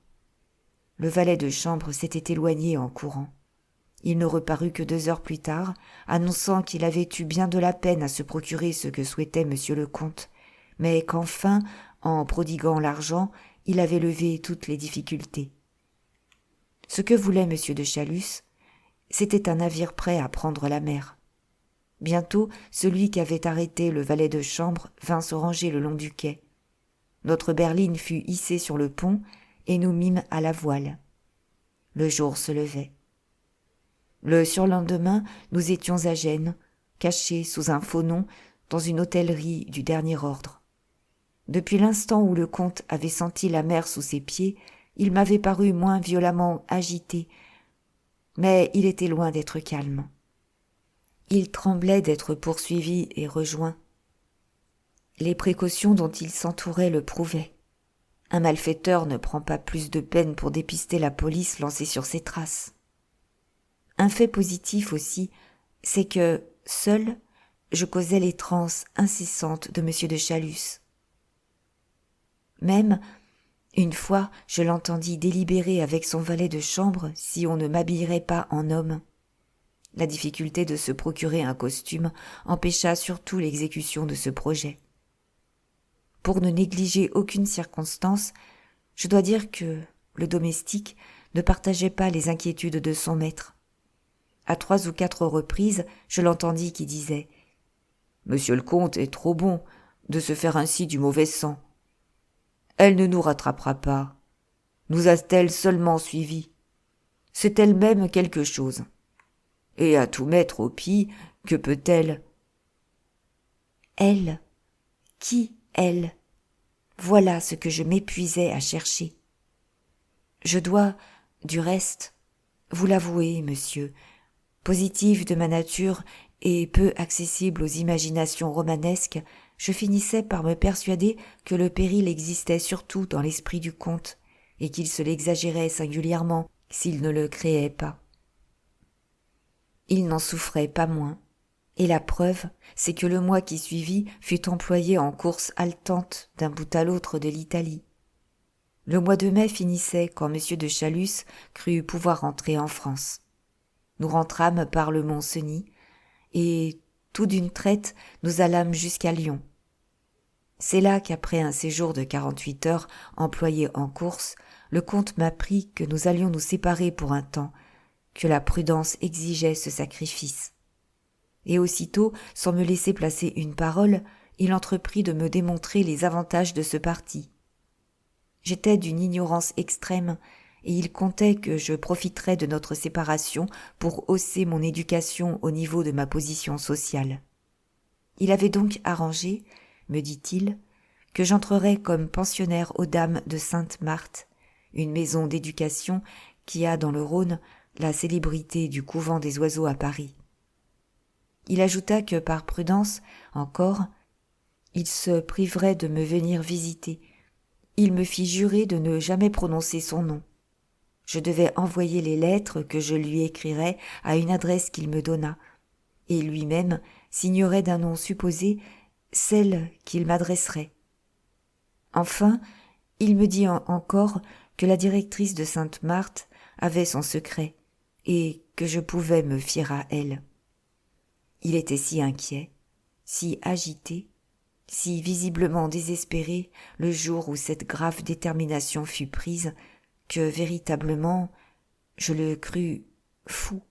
Le valet de chambre s'était éloigné en courant. Il ne reparut que 2 heures plus tard, annonçant qu'il avait eu bien de la peine à se procurer ce que souhaitait monsieur le comte, mais qu'enfin, en prodiguant l'argent, il avait levé toutes les difficultés. Ce que voulait monsieur de Chaalus, c'était un navire prêt à prendre la mer. Bientôt, celui qui avait arrêté le valet de chambre vint se ranger le long du quai. Notre berline fut hissée sur le pont et nous mîmes à la voile. Le jour se levait. Le surlendemain, nous étions à Gênes, cachés sous un faux nom dans une hôtellerie du dernier ordre. Depuis l'instant où le comte avait senti la mer sous ses pieds, il m'avait paru moins violemment agité, mais il était loin d'être calme. Il tremblait d'être poursuivi et rejoint. Les précautions dont il s'entourait le prouvaient. Un malfaiteur ne prend pas plus de peine pour dépister la police lancée sur ses traces. Un fait positif aussi, c'est que, seul, je causais les transes incessantes de M. de Chalus. Même, une fois, je l'entendis délibérer avec son valet de chambre si on ne m'habillerait pas en homme. La difficulté de se procurer un costume empêcha surtout l'exécution de ce projet. Pour ne négliger aucune circonstance, je dois dire que le domestique ne partageait pas les inquiétudes de son maître. À 3 ou 4 reprises, je l'entendis qui disait « Monsieur le comte est trop bon de se faire ainsi du mauvais sang. Elle ne nous rattrapera pas. Nous a-t-elle seulement suivis? C'est elle-même quelque chose. Et à tout mettre au pis, que peut-elle » Elle? Qui elle? Voilà ce que je m'épuisais à chercher. Je dois, du reste, vous l'avouer, monsieur, positive de ma nature et peu accessible aux imaginations romanesques, je finissais par me persuader que le péril existait surtout dans l'esprit du comte, et qu'il se l'exagérait singulièrement s'il ne le créait pas. Il n'en souffrait pas moins, et la preuve, c'est que le mois qui suivit fut employé en courses haletantes d'un bout à l'autre de l'Italie. Le mois de mai finissait quand M. de Chalus crut pouvoir rentrer en France. Nous rentrâmes par le Mont-Cenis, et, tout d'une traite, nous allâmes jusqu'à Lyon. C'est là qu'après un séjour de 48 heures employé en course, le comte m'apprit que nous allions nous séparer pour un temps, que la prudence exigeait ce sacrifice. Et aussitôt, sans me laisser placer une parole, il entreprit de me démontrer les avantages de ce parti. J'étais d'une ignorance extrême, et il comptait que je profiterais de notre séparation pour hausser mon éducation au niveau de ma position sociale. Il avait donc arrangé, me dit-il, que j'entrerais comme pensionnaire aux dames de Sainte-Marthe, une maison d'éducation qui a dans le Rhône la célébrité du couvent des oiseaux à Paris. Il ajouta que par prudence, encore, il se priverait de me venir visiter. Il me fit jurer de ne jamais prononcer son nom. Je devais envoyer les lettres que je lui écrirais à une adresse qu'il me donna, et lui-même signerait d'un nom supposé celle qu'il m'adresserait. Enfin, il me dit encore que la directrice de Sainte-Marthe avait son secret, et que je pouvais me fier à elle. Il était si inquiet, si agité, si visiblement désespéré le jour où cette grave détermination fut prise, que véritablement je le crus fou.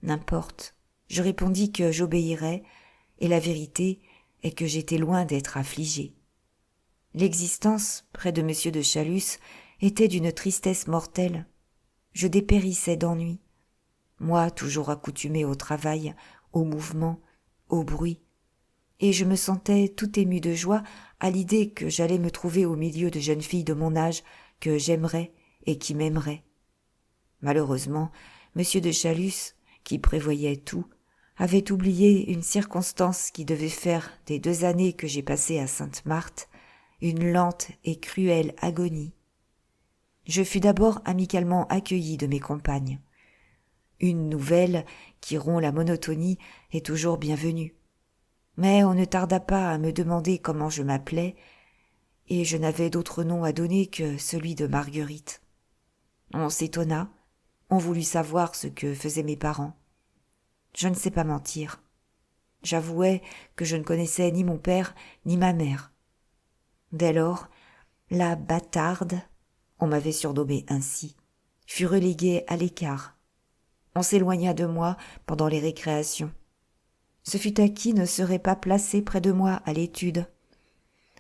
N'importe, je répondis que j'obéirais, et la vérité est que j'étais loin d'être affligé. L'existence, près de M. de Chalus, était d'une tristesse mortelle. Je dépérissais d'ennui. Moi, toujours accoutumé au travail, au mouvement, au bruit, et je me sentais tout ému de joie à l'idée que j'allais me trouver au milieu de jeunes filles de mon âge que j'aimerais et qui m'aimeraient. Malheureusement, M. de Chalus, qui prévoyait tout, avait oublié une circonstance qui devait faire des 2 années que j'ai passées à Sainte-Marthe une lente et cruelle agonie. Je fus d'abord amicalement accueilli de mes compagnes. Une nouvelle qui rompt la monotonie est toujours bienvenue. Mais on ne tarda pas à me demander comment je m'appelais, et je n'avais d'autre nom à donner que celui de Marguerite. On s'étonna, on voulut savoir ce que faisaient mes parents. Je ne sais pas mentir. J'avouai que je ne connaissais ni mon père ni ma mère. Dès lors, la bâtarde, on m'avait surnommée ainsi, fut reléguée à l'écart. On s'éloigna de moi pendant les récréations. Ce fut à qui ne serait pas placé près de moi à l'étude.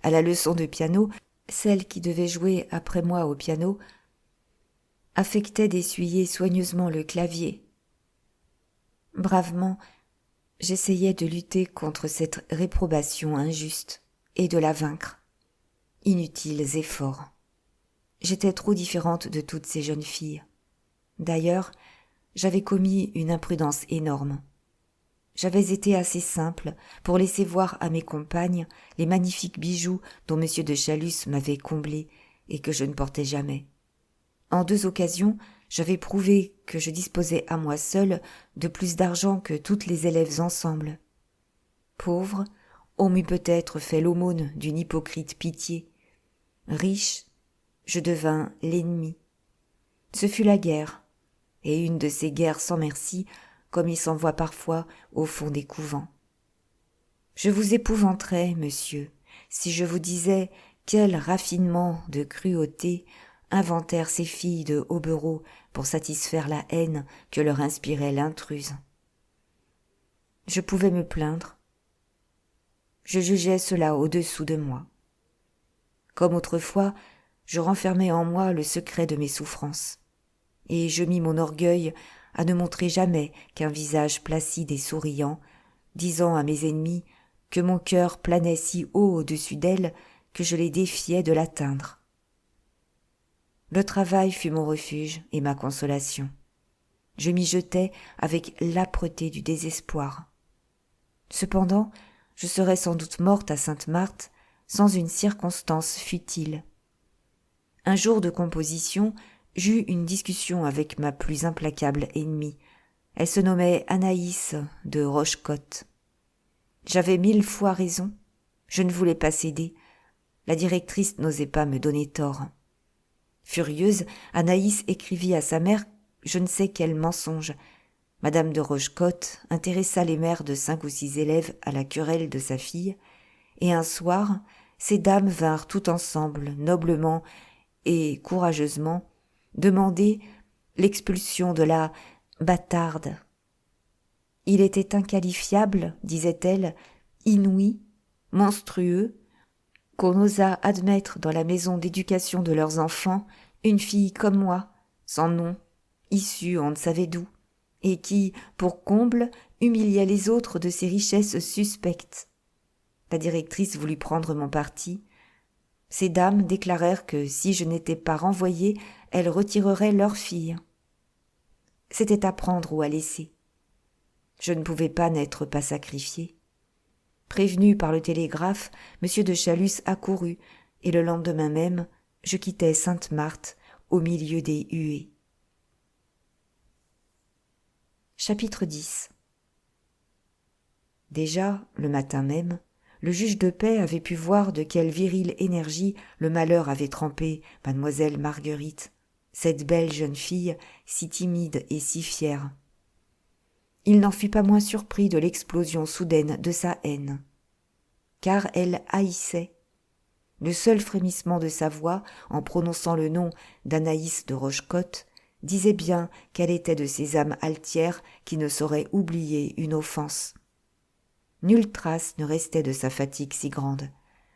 À la leçon de piano, celle qui devait jouer après moi au piano affectait d'essuyer soigneusement le clavier, Bravement, j'essayais de lutter contre cette réprobation injuste et de la vaincre. Inutiles efforts. J'étais trop différente de toutes ces jeunes filles. D'ailleurs, j'avais commis une imprudence énorme. J'avais été assez simple pour laisser voir à mes compagnes les magnifiques bijoux dont M. de Chalus m'avait comblé et que je ne portais jamais. En 2 occasions, j'avais prouvé que je disposais à moi seule de plus d'argent que toutes les élèves ensemble. Pauvre, on m'eût peut-être fait l'aumône d'une hypocrite pitié. Riche, je devins l'ennemi. Ce fut la guerre, et une de ces guerres sans merci, comme il s'en voit parfois au fond des couvents. Je vous épouvanterais, monsieur, si je vous disais quel raffinement de cruauté inventèrent ces filles de Hobereau pour satisfaire la haine que leur inspirait l'intruse. Je pouvais me plaindre. Je jugeais cela au-dessous de moi. Comme autrefois, je renfermais en moi le secret de mes souffrances, et je mis mon orgueil à ne montrer jamais qu'un visage placide et souriant, disant à mes ennemis que mon cœur planait si haut au-dessus d'elles que je les défiais de l'atteindre. Le travail fut mon refuge et ma consolation. Je m'y jetais avec l'âpreté du désespoir. Cependant, je serais sans doute morte à Sainte-Marthe sans une circonstance futile. Un jour de composition, j'eus une discussion avec ma plus implacable ennemie. Elle se nommait Anaïs de Rochecotte. J'avais 1000 fois raison. Je ne voulais pas céder. La directrice n'osait pas me donner tort. Furieuse, Anaïs écrivit à sa mère je ne sais quel mensonge. Madame de Rochecotte intéressa les mères de 5 ou 6 élèves à la querelle de sa fille, et un soir, ces dames vinrent tout ensemble, noblement et courageusement, demander l'expulsion de la bâtarde. Il était inqualifiable, disait-elle, inouï, monstrueux, qu'on osât admettre dans la maison d'éducation de leurs enfants une fille comme moi, sans nom, issue on ne savait d'où, et qui, pour comble, humiliait les autres de ses richesses suspectes. La directrice voulut prendre mon parti. Ces dames déclarèrent que si je n'étais pas renvoyée, elles retireraient leur fille. C'était à prendre ou à laisser. Je ne pouvais pas n'être pas sacrifiée. Prévenu par le télégraphe, M. de Chalus accourut, et le lendemain même, je quittai Sainte-Marthe au milieu des huées. Chapitre 10. Déjà, le matin même, le juge de paix avait pu voir de quelle virile énergie le malheur avait trempé mademoiselle Marguerite, cette belle jeune fille, si timide et si fière. Il n'en fut pas moins surpris de l'explosion soudaine de sa haine. Car elle haïssait. Le seul frémissement de sa voix, en prononçant le nom d'Anaïs de Rochecotte, disait bien qu'elle était de ces âmes altières qui ne sauraient oublier une offense. Nulle trace ne restait de sa fatigue si grande.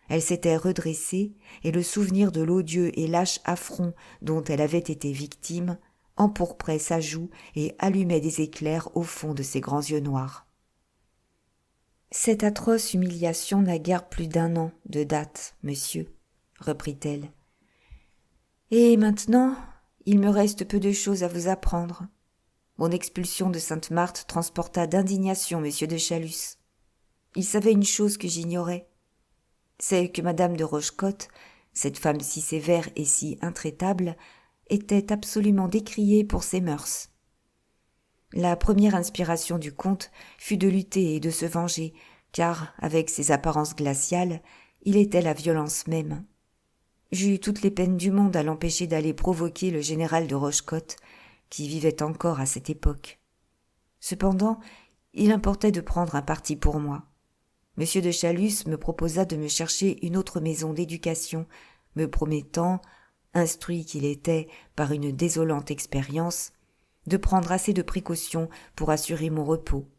Elle s'était redressée, et le souvenir de l'odieux et lâche affront dont elle avait été victime empourprait sa joue et allumait des éclairs au fond de ses grands yeux noirs. « Cette atroce humiliation n'a guère plus d'1 an de date, monsieur, reprit-elle. Et maintenant, il me reste peu de choses à vous apprendre. Mon expulsion de Sainte-Marthe transporta d'indignation monsieur de Chalus. Il savait une chose que j'ignorais, c'est que madame de Rochecotte, cette femme si sévère et si intraitable, était absolument décriée pour ses mœurs. La première inspiration du comte fut de lutter et de se venger, car, avec ses apparences glaciales, il était la violence même. J'eus toutes les peines du monde à l'empêcher d'aller provoquer le général de Rochecotte, qui vivait encore à cette époque. Cependant, il importait de prendre un parti pour moi. Monsieur de Chalus me proposa de me chercher une autre maison d'éducation, me promettant, instruit qu'il était par une désolante expérience, de prendre assez de précautions pour assurer mon repos.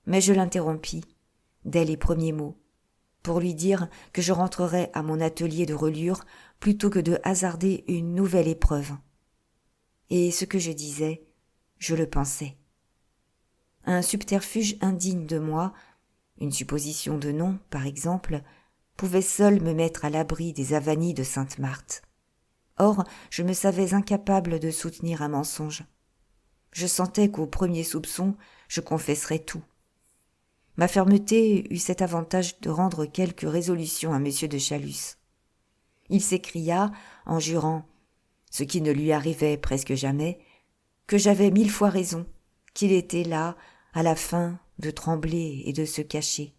Mais je l'interrompis, dès les premiers mots, pour lui dire que je rentrerais à mon atelier de reliure plutôt que de hasarder une nouvelle épreuve. Et ce que je disais, je le pensais. Un subterfuge indigne de moi, une supposition de nom, par exemple, pouvait seul me mettre à l'abri des avanies de Sainte-Marthe. Or, je me savais incapable de soutenir un mensonge. Je sentais qu'au premier soupçon, je confesserais tout. Ma fermeté eut cet avantage de rendre quelque résolution à M. de Chalus. Il s'écria, en jurant, ce qui ne lui arrivait presque jamais, que j'avais 1000 fois raison, qu'il était là, à la fin, de trembler et de se cacher,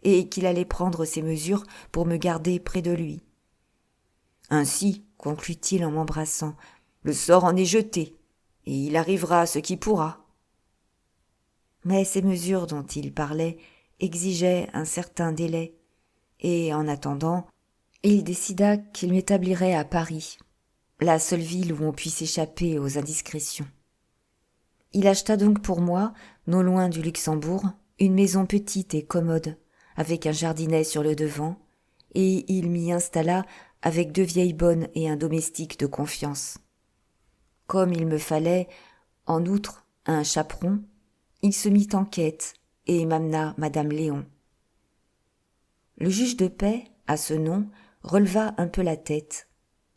et qu'il allait prendre ses mesures pour me garder près de lui. Ainsi, conclut-il en m'embrassant, le sort en est jeté, et il arrivera ce qui pourra. Mais ces mesures dont il parlait exigeaient un certain délai, et en attendant, il décida qu'il m'établirait à Paris, la seule ville où on puisse échapper aux indiscrétions. Il acheta donc pour moi, non loin du Luxembourg, une maison petite et commode, avec un jardinet sur le devant, et il m'y installa avec 2 vieilles bonnes et un domestique de confiance. Comme il me fallait, en outre, un chaperon, il se mit en quête et m'amena madame Léon. Le juge de paix, à ce nom, releva un peu la tête,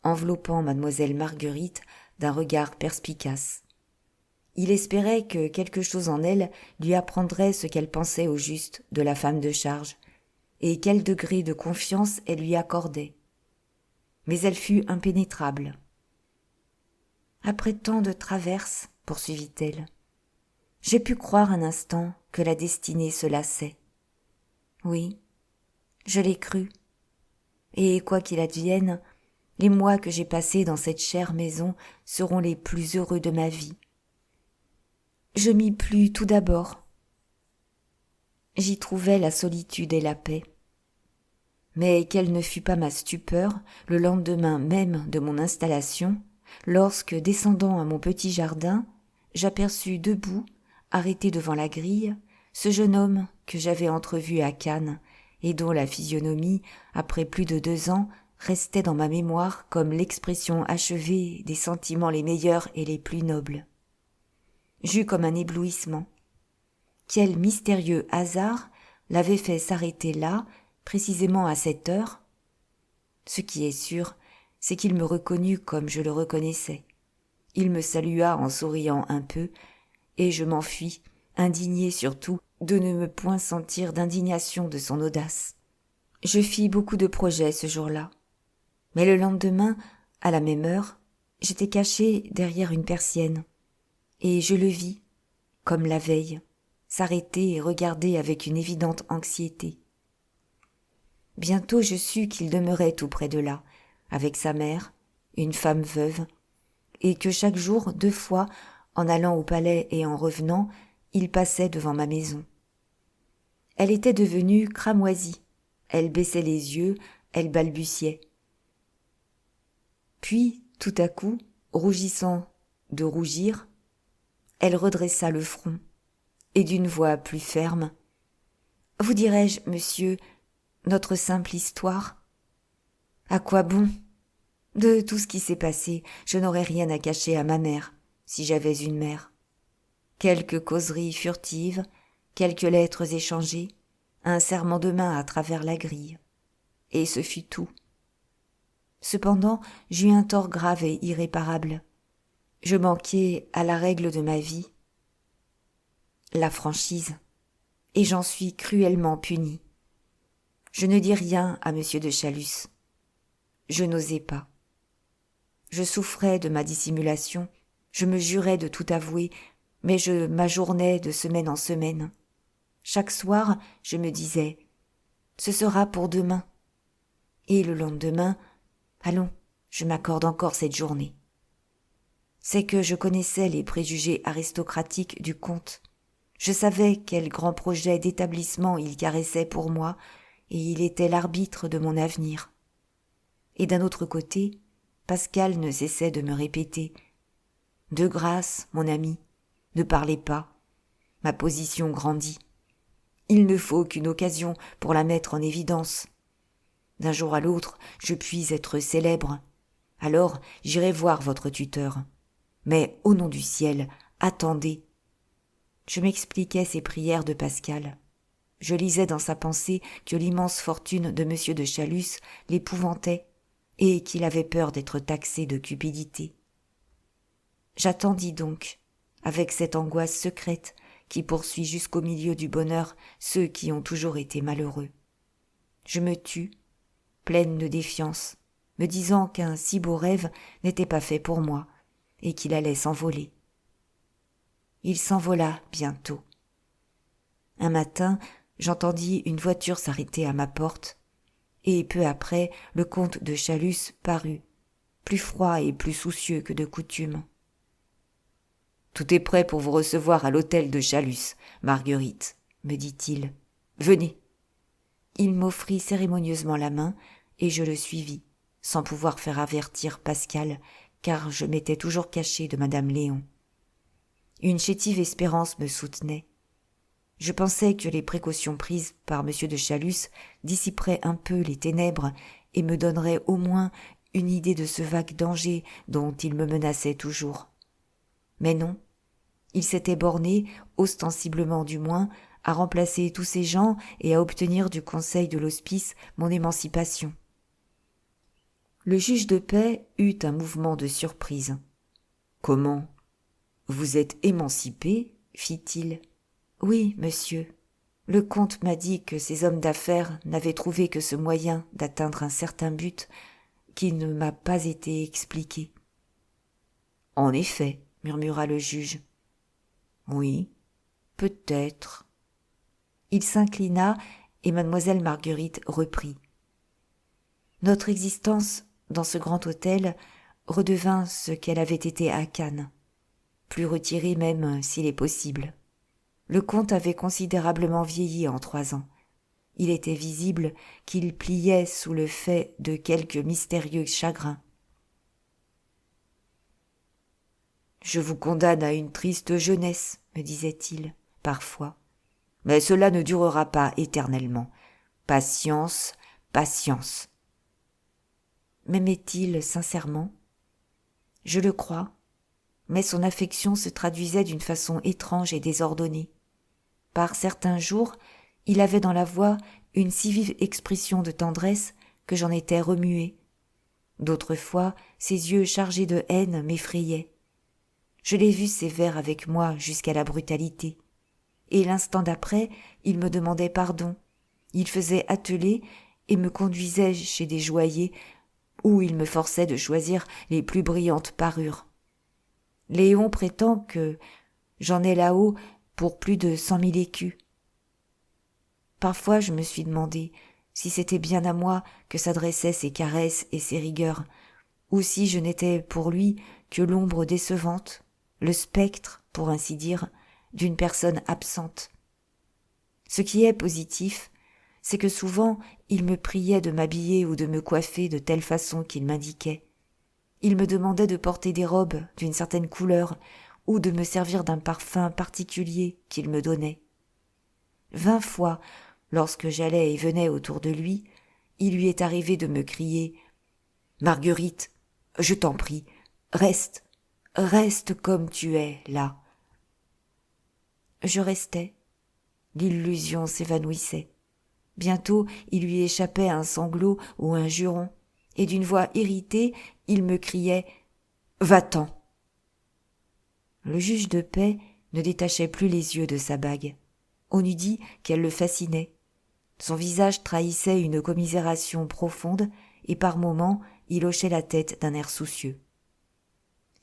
enveloppant mademoiselle Marguerite d'un regard perspicace. Il espérait que quelque chose en elle lui apprendrait ce qu'elle pensait au juste de la femme de charge, et quel degré de confiance elle lui accordait. Mais elle fut impénétrable. Après tant de traverses, poursuivit-elle, j'ai pu croire un instant que la destinée se lassait. Oui, je l'ai cru. Et quoi qu'il advienne, les mois que j'ai passés dans cette chère maison seront les plus heureux de ma vie. Je m'y plus tout d'abord. J'y trouvai la solitude et la paix. Mais quelle ne fut pas ma stupeur, le lendemain même de mon installation, lorsque, descendant à mon petit jardin, j'aperçus debout, arrêté devant la grille, ce jeune homme que j'avais entrevu à Cannes et dont la physionomie, après plus de 2 ans, restait dans ma mémoire comme l'expression achevée des sentiments les meilleurs et les plus nobles. J'eus comme un éblouissement. Quel mystérieux hasard l'avait fait s'arrêter là, précisément à cette heure? Ce qui est sûr, c'est qu'il me reconnut comme je le reconnaissais. Il me salua en souriant un peu, et je m'enfuis, indigné surtout de ne me point sentir d'indignation de son audace. Je fis beaucoup de projets ce jour-là. Mais le lendemain, à la même heure, j'étais caché derrière une persienne, et je le vis, comme la veille, s'arrêter et regarder avec une évidente anxiété. Bientôt je sus qu'il demeurait tout près de là, avec sa mère, une femme veuve, et que chaque jour, 2 fois, en allant au palais et en revenant, il passait devant ma maison. Elle était devenue cramoisie, elle baissait les yeux, elle balbutiait. Puis, tout à coup, rougissant de rougir, elle redressa le front, et d'une voix plus ferme, « Vous dirai-je, monsieur, notre simple histoire? À quoi bon? De tout ce qui s'est passé, je n'aurais rien à cacher à ma mère, si j'avais une mère. Quelques causeries furtives, quelques lettres échangées, un serrement de main à travers la grille. Et ce fut tout. Cependant, j'eus un tort grave et irréparable. Je manquai à la règle de ma vie, la franchise, et j'en suis cruellement puni. Je ne dis rien à M. de Chalus. Je n'osais pas. Je souffrais de ma dissimulation, je me jurais de tout avouer, mais je m'ajournais de semaine en semaine. Chaque soir, je me disais « ce sera pour demain ». Et le lendemain, « allons, je m'accorde encore cette journée ». C'est que je connaissais les préjugés aristocratiques du comte. Je savais quel grand projet d'établissement il caressait pour moi, et il était l'arbitre de mon avenir. Et d'un autre côté, Pascal ne cessait de me répéter « de grâce, mon ami, ne parlez pas, ma position grandit. Il ne faut qu'une occasion pour la mettre en évidence. D'un jour à l'autre, je puis être célèbre. Alors, j'irai voir votre tuteur. Mais, au nom du ciel, attendez. Je m'expliquais ces prières de Pascal. Je lisais dans sa pensée que l'immense fortune de M. de Chalus l'épouvantait et qu'il avait peur d'être taxé de cupidité. J'attendis donc, avec cette angoisse secrète qui poursuit jusqu'au milieu du bonheur ceux qui ont toujours été malheureux. Je me tus, pleine de défiance, me disant qu'un si beau rêve n'était pas fait pour moi et qu'il allait s'envoler. Il s'envola bientôt. Un matin, j'entendis une voiture s'arrêter à ma porte, et peu après, le comte de Chalus parut, plus froid et plus soucieux que de coutume. « Tout est prêt pour vous recevoir à l'hôtel de Chalus, Marguerite, » me dit-il. « Venez. » Il m'offrit cérémonieusement la main, et je le suivis, sans pouvoir faire avertir Pascal, car je m'étais toujours caché de madame Léon. Une chétive espérance me soutenait. Je pensais que les précautions prises par M. de Chalus dissiperaient un peu les ténèbres et me donneraient au moins une idée de ce vague danger dont il me menaçait toujours. Mais non, il s'était borné, ostensiblement du moins, à remplacer tous ces gens et à obtenir du conseil de l'hospice mon émancipation. Le juge de paix eut un mouvement de surprise. « Comment ? Vous êtes émancipé ? fit-il. « Oui, monsieur. Le comte m'a dit que ces hommes d'affaires n'avaient trouvé que ce moyen d'atteindre un certain but qui ne m'a pas été expliqué. »« En effet, » murmura le juge. « Oui, peut-être. » Il s'inclina et mademoiselle Marguerite reprit. Notre existence dans ce grand hôtel redevint ce qu'elle avait été à Cannes, plus retirée même s'il est possible. Le comte avait considérablement vieilli en 3 ans. Il était visible qu'il pliait sous le fait de quelques mystérieux chagrins. « Je vous condamne à une triste jeunesse, » me disait-il, parfois. « Mais cela ne durera pas éternellement. Patience, patience. » M'aimait-il sincèrement ? Je le crois, mais son affection se traduisait d'une façon étrange et désordonnée. Par certains jours, il avait dans la voix une si vive expression de tendresse que j'en étais remuée. D'autres fois, ses yeux chargés de haine m'effrayaient. Je l'ai vu sévère avec moi jusqu'à la brutalité. Et l'instant d'après, il me demandait pardon. Il faisait atteler et me conduisait chez des joailliers où il me forçait de choisir les plus brillantes parures. Léon prétend que j'en ai là-haut pour plus de 100 000 écus. Parfois je me suis demandé si c'était bien à moi que s'adressaient ses caresses et ses rigueurs, ou si je n'étais pour lui que l'ombre décevante, le spectre, pour ainsi dire, d'une personne absente. Ce qui est positif, c'est que souvent il me priait de m'habiller ou de me coiffer de telle façon qu'il m'indiquait. Il me demandait de porter des robes d'une certaine couleur ou de me servir d'un parfum particulier qu'il me donnait. 20 fois, lorsque j'allais et venais autour de lui, il lui est arrivé de me crier « Marguerite, je t'en prie, reste, reste comme tu es, là. » Je restais. L'illusion s'évanouissait. Bientôt, il lui échappait un sanglot ou un juron, et d'une voix irritée, il me criait « Va-t'en !» Le juge de paix ne détachait plus les yeux de sa bague. On eût dit qu'elle le fascinait. Son visage trahissait une commisération profonde, et par moments, il hochait la tête d'un air soucieux.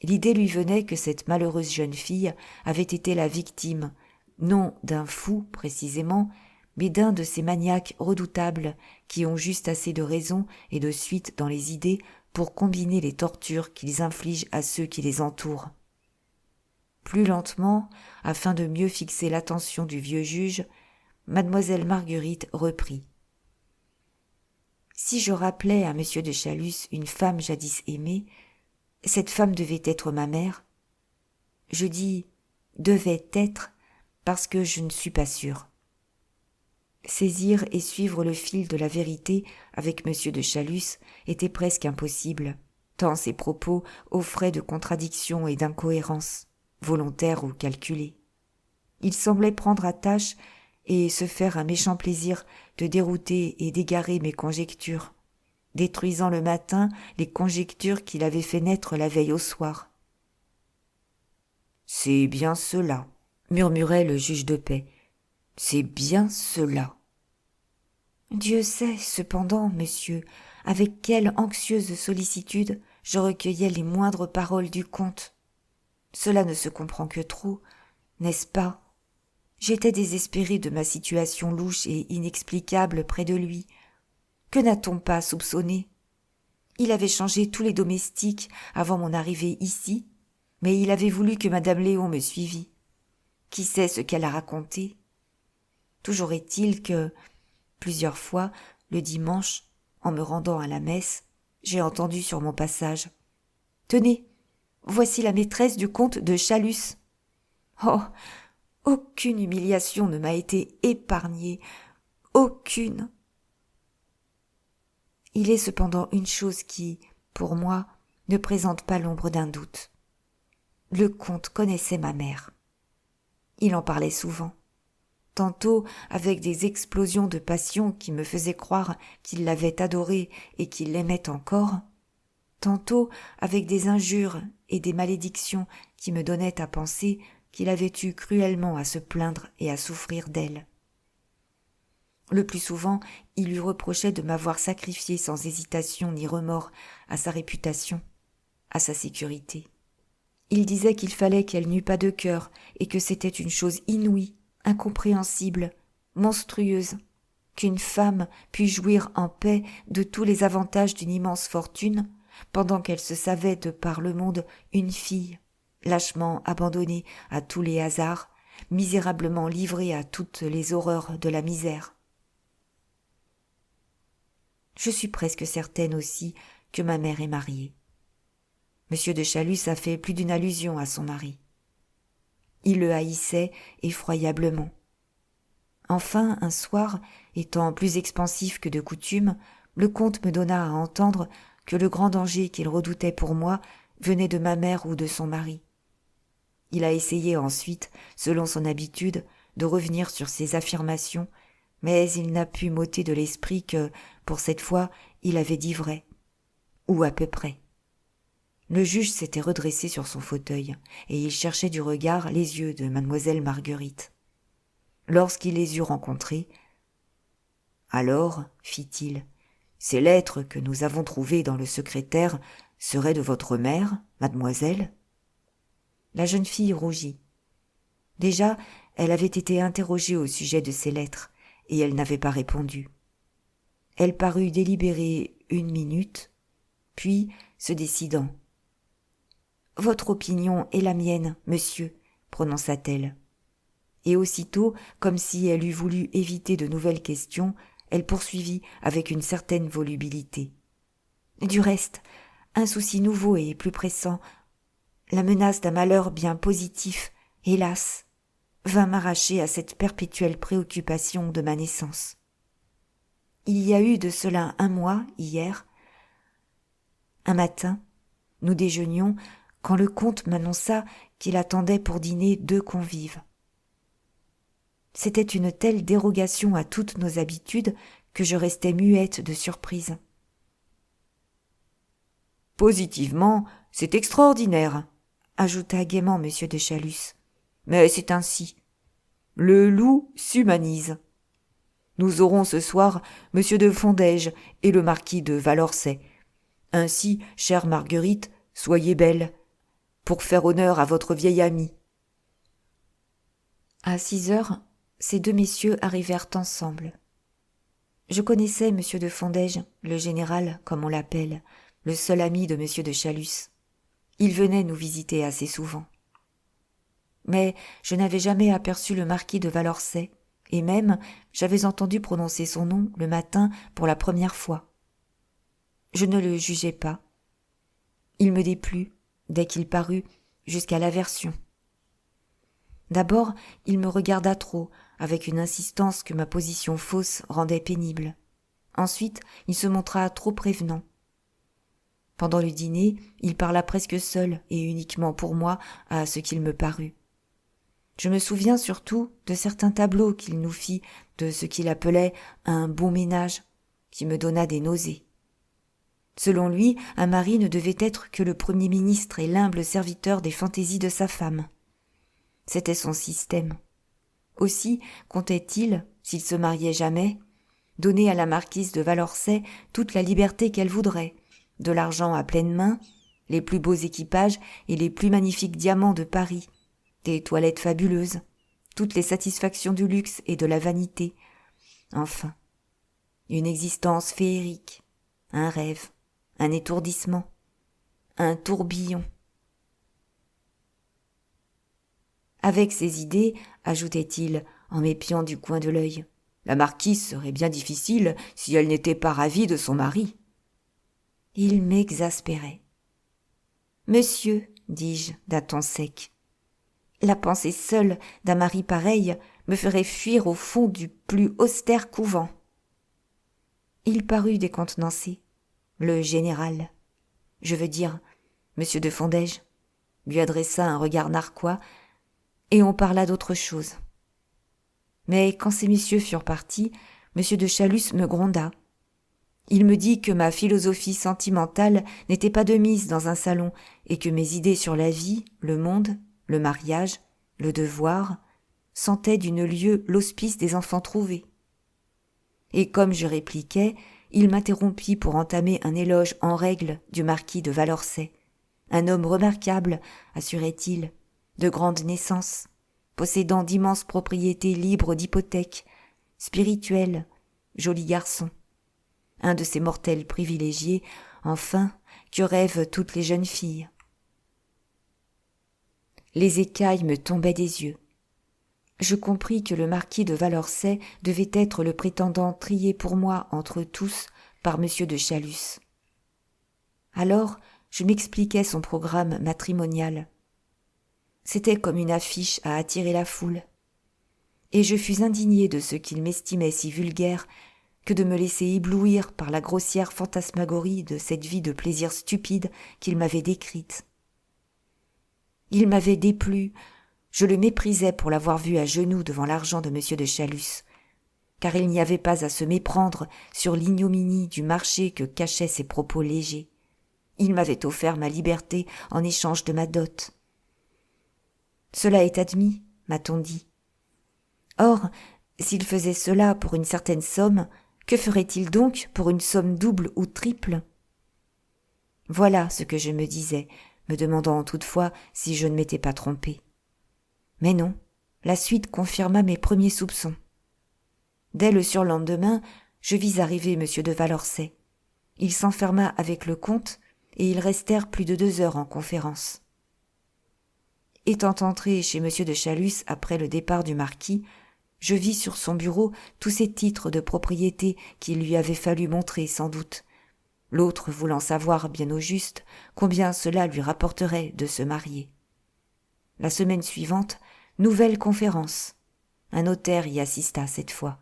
L'idée lui venait que cette malheureuse jeune fille avait été la victime, non d'un fou précisément, mais d'un de ces maniaques redoutables qui ont juste assez de raison et de suite dans les idées pour combiner les tortures qu'ils infligent à ceux qui les entourent. Plus lentement, afin de mieux fixer l'attention du vieux juge, mademoiselle Marguerite reprit. « Si je rappelais à monsieur de Chalus une femme jadis aimée, cette femme devait être ma mère. Je dis « devait être » parce que je ne suis pas sûre. Saisir et suivre le fil de la vérité avec monsieur de Chalus était presque impossible, tant ses propos offraient de contradictions et d'incohérences, volontaires ou calculées. Il semblait prendre à tâche et se faire un méchant plaisir de dérouter et d'égarer mes conjectures, détruisant le matin les conjectures qu'il avait fait naître la veille au soir. « C'est bien cela, » murmurait le juge de paix. « C'est bien cela. » Dieu sait, cependant, monsieur, avec quelle anxieuse sollicitude je recueillais les moindres paroles du comte. Cela ne se comprend que trop, n'est-ce pas? J'étais désespérée de ma situation louche et inexplicable près de lui. Que n'a-t-on pas soupçonné? Il avait changé tous les domestiques avant mon arrivée ici, mais il avait voulu que madame Léon me suivît. Qui sait ce qu'elle a raconté? Toujours est-il que, plusieurs fois, le dimanche, en me rendant à la messe, j'ai entendu sur mon passage « Tenez, voici la maîtresse du comte de Chalus. » Oh, aucune humiliation ne m'a été épargnée, aucune. Il est cependant une chose qui, pour moi, ne présente pas l'ombre d'un doute. Le comte connaissait ma mère. Il en parlait souvent, tantôt avec des explosions de passion qui me faisaient croire qu'il l'avait adorée et qu'il l'aimait encore, tantôt avec des injures et des malédictions qui me donnaient à penser qu'il avait eu cruellement à se plaindre et à souffrir d'elle. Le plus souvent, il lui reprochait de m'avoir sacrifié sans hésitation ni remords à sa réputation, à sa sécurité. Il disait qu'il fallait qu'elle n'eût pas de cœur et que c'était une chose inouïe, incompréhensible, monstrueuse, qu'une femme puisse jouir en paix de tous les avantages d'une immense fortune, pendant qu'elle se savait de par le monde une fille, lâchement abandonnée à tous les hasards, misérablement livrée à toutes les horreurs de la misère. Je suis presque certaine aussi que ma mère est mariée. Monsieur de Chalus a fait plus d'une allusion à son mari. Il le haïssait effroyablement. Enfin, un soir, étant plus expansif que de coutume, le comte me donna à entendre que le grand danger qu'il redoutait pour moi venait de ma mère ou de son mari. Il a essayé ensuite, selon son habitude, de revenir sur ses affirmations, mais il n'a pu m'ôter de l'esprit que, pour cette fois, il avait dit vrai, ou à peu près. Le juge s'était redressé sur son fauteuil, et il cherchait du regard les yeux de mademoiselle Marguerite. Lorsqu'il les eut rencontrés, « Alors, fit-il, ces lettres que nous avons trouvées dans le secrétaire seraient de votre mère, mademoiselle ?» La jeune fille rougit. Déjà, elle avait été interrogée au sujet de ces lettres, et elle n'avait pas répondu. Elle parut délibérer 1 minute, puis, se décidant, « Votre opinion est la mienne, monsieur, » prononça-t-elle. Et aussitôt, comme si elle eût voulu éviter de nouvelles questions, elle poursuivit avec une certaine volubilité. « Du reste, un souci nouveau et plus pressant, la menace d'un malheur bien positif, hélas, vint m'arracher à cette perpétuelle préoccupation de ma naissance. Il y a eu de cela 1 mois, hier. Un matin, nous déjeunions quand le comte m'annonça qu'il attendait pour dîner 2 convives. C'était une telle dérogation à toutes nos habitudes que je restais muette de surprise. « Positivement, c'est extraordinaire, » ajouta gaiement monsieur de Chalus. « Mais c'est ainsi. Le loup s'humanise. Nous aurons ce soir monsieur de Fondège et le marquis de Valorcey. Ainsi, chère Marguerite, soyez belle, pour faire honneur à votre vieille amie. » À 6 heures, ces 2 messieurs arrivèrent ensemble. Je connaissais monsieur de Fondège, le général, comme on l'appelle, le seul ami de monsieur de Chalus. Il venait nous visiter assez souvent. Mais je n'avais jamais aperçu le marquis de Valorcey, et même j'avais entendu prononcer son nom le matin pour la première fois. Je ne le jugeai pas. Il me déplut, dès qu'il parut, jusqu'à l'aversion. D'abord, il me regarda trop, avec une insistance que ma position fausse rendait pénible. Ensuite, il se montra trop prévenant. Pendant le dîner, il parla presque seul et uniquement pour moi à ce qu'il me parut. Je me souviens surtout de certains tableaux qu'il nous fit de ce qu'il appelait un bon ménage, qui me donna des nausées. Selon lui, un mari ne devait être que le premier ministre et l'humble serviteur des fantaisies de sa femme. C'était son système. Aussi comptait-il, s'il se mariait jamais, donner à la marquise de Valençay toute la liberté qu'elle voudrait, de l'argent à pleine main, les plus beaux équipages et les plus magnifiques diamants de Paris, des toilettes fabuleuses, toutes les satisfactions du luxe et de la vanité. Enfin, une existence féerique, un rêve, un étourdissement, un tourbillon. Avec ces idées, ajoutait-il, en m'épiant du coin de l'œil, la marquise serait bien difficile si elle n'était pas ravie de son mari. Il m'exaspérait. Monsieur, dis-je d'un ton sec, la pensée seule d'un mari pareil me ferait fuir au fond du plus austère couvent. Il parut décontenancé. Le général, je veux dire, monsieur de Fondège, lui adressa un regard narquois, et on parla d'autre chose. Mais quand ces messieurs furent partis, monsieur de Chalus me gronda. Il me dit que ma philosophie sentimentale n'était pas de mise dans un salon et que mes idées sur la vie, le monde, le mariage, le devoir, sentaient d'une lieue l'hospice des enfants trouvés. Et comme je répliquais, il m'interrompit pour entamer un éloge en règle du marquis de Valençay, un homme remarquable, assurait-il, de grande naissance, possédant d'immenses propriétés libres d'hypothèques, spirituel, joli garçon, un de ces mortels privilégiés, enfin, que rêvent toutes les jeunes filles. Les écailles me tombaient des yeux. Je compris que le marquis de Valençay devait être le prétendant trié pour moi entre tous par monsieur de Chalus. Alors, je m'expliquai son programme matrimonial. C'était comme une affiche à attirer la foule. Et je fus indigné de ce qu'il m'estimait si vulgaire que de me laisser éblouir par la grossière fantasmagorie de cette vie de plaisir stupide qu'il m'avait décrite. Il m'avait déplu, je le méprisais pour l'avoir vu à genoux devant l'argent de monsieur de Chalus, car il n'y avait pas à se méprendre sur l'ignominie du marché que cachaient ses propos légers. Il m'avait offert ma liberté en échange de ma dot. Cela est admis, m'a-t-on dit. Or, s'il faisait cela pour une certaine somme, que ferait-il donc pour une somme double ou triple ? Voilà ce que je me disais, me demandant toutefois si je ne m'étais pas trompé. Mais non, la suite confirma mes premiers soupçons. Dès le surlendemain, je vis arriver monsieur de Valençay. Il s'enferma avec le comte, et ils restèrent plus de 2 heures en conférence. Étant entré chez monsieur de Chalus après le départ du marquis, je vis sur son bureau tous ces titres de propriété qu'il lui avait fallu montrer sans doute, l'autre voulant savoir bien au juste combien cela lui rapporterait de se marier. La semaine suivante, nouvelle conférence. Un notaire y assista cette fois.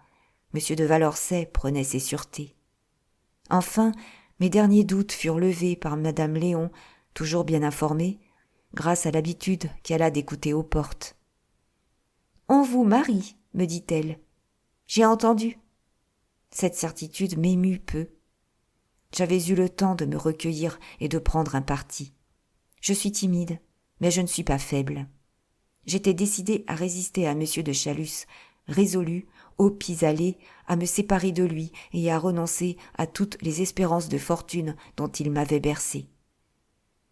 Monsieur de Valençay prenait ses sûretés. Enfin, mes derniers doutes furent levés par madame Léon, toujours bien informée, grâce à l'habitude qu'elle a d'écouter aux portes. « On vous marie, me dit-elle. J'ai entendu. » Cette certitude m'émut peu. J'avais eu le temps de me recueillir et de prendre un parti. Je suis timide, mais je ne suis pas faible. J'étais décidé à résister à monsieur de Chalus, résolu, au pis-aller, à me séparer de lui et à renoncer à toutes les espérances de fortune dont il m'avait bercé.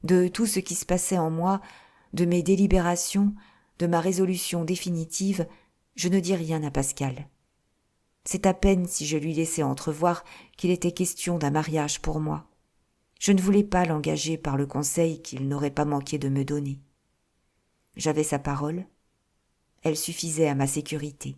De tout ce qui se passait en moi, de mes délibérations, de ma résolution définitive, je ne dis rien à Pascal. C'est à peine si je lui laissais entrevoir qu'il était question d'un mariage pour moi. Je ne voulais pas l'engager par le conseil qu'il n'aurait pas manqué de me donner. J'avais sa parole, elle suffisait à ma sécurité.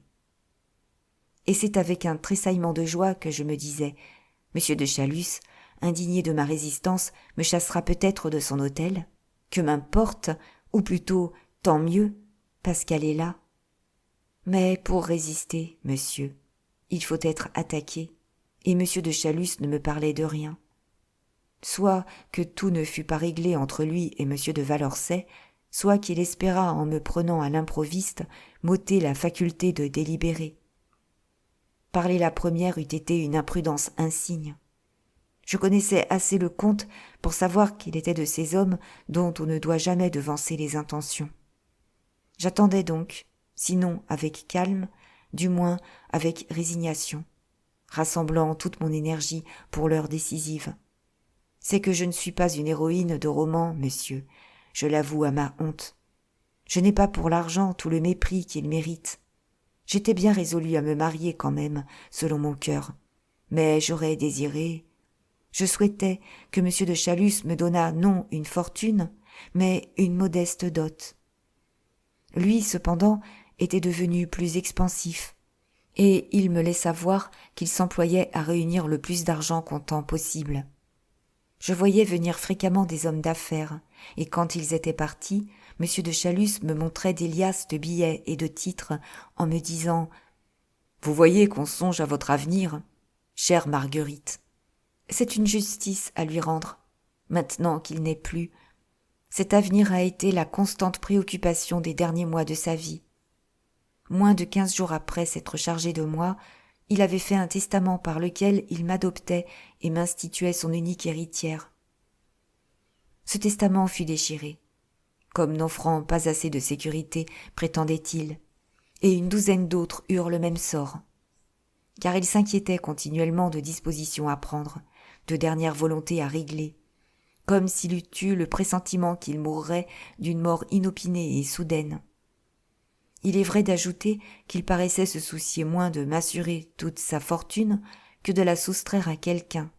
Et c'est avec un tressaillement de joie que je me disais « Monsieur de Chalus, indigné de ma résistance, me chassera peut-être de son hôtel. Que m'importe, ou plutôt, tant mieux, Pascal est là. Mais pour résister, monsieur, il faut être attaqué, et monsieur de Chalus ne me parlait de rien. Soit que tout ne fût pas réglé entre lui et monsieur de Valençay, soit qu'il espéra, en me prenant à l'improviste, m'ôter la faculté de délibérer. Parler la première eût été une imprudence insigne. Je connaissais assez le comte pour savoir qu'il était de ces hommes dont on ne doit jamais devancer les intentions. J'attendais donc, sinon avec calme, du moins avec résignation, rassemblant toute mon énergie pour l'heure décisive. C'est que je ne suis pas une héroïne de roman, monsieur, je l'avoue à ma honte. Je n'ai pas pour l'argent tout le mépris qu'il mérite. J'étais bien résolue à me marier quand même, selon mon cœur, mais j'aurais désiré... Je souhaitais que M. de Chalus me donnât non une fortune, mais une modeste dot. Lui, cependant, était devenu plus expansif, et il me laissa voir qu'il s'employait à réunir le plus d'argent comptant possible. Je voyais venir fréquemment des hommes d'affaires, et quand ils étaient partis, M. de Chalus me montrait des liasses de billets et de titres en me disant « Vous voyez qu'on songe à votre avenir, chère Marguerite. » C'est une justice à lui rendre, maintenant qu'il n'est plus. Cet avenir a été la constante préoccupation des derniers mois de sa vie. Moins de 15 jours après s'être chargé de moi, il avait fait un testament par lequel il m'adoptait et m'instituait son unique héritière. Ce testament fut déchiré, comme n'offrant pas assez de sécurité, prétendait-il, et une douzaine d'autres eurent le même sort, car il s'inquiétait continuellement de dispositions à prendre, de dernières volontés à régler, comme s'il eût eu le pressentiment qu'il mourrait d'une mort inopinée et soudaine. Il est vrai d'ajouter qu'il paraissait se soucier moins de m'assurer toute sa fortune que de la soustraire à quelqu'un.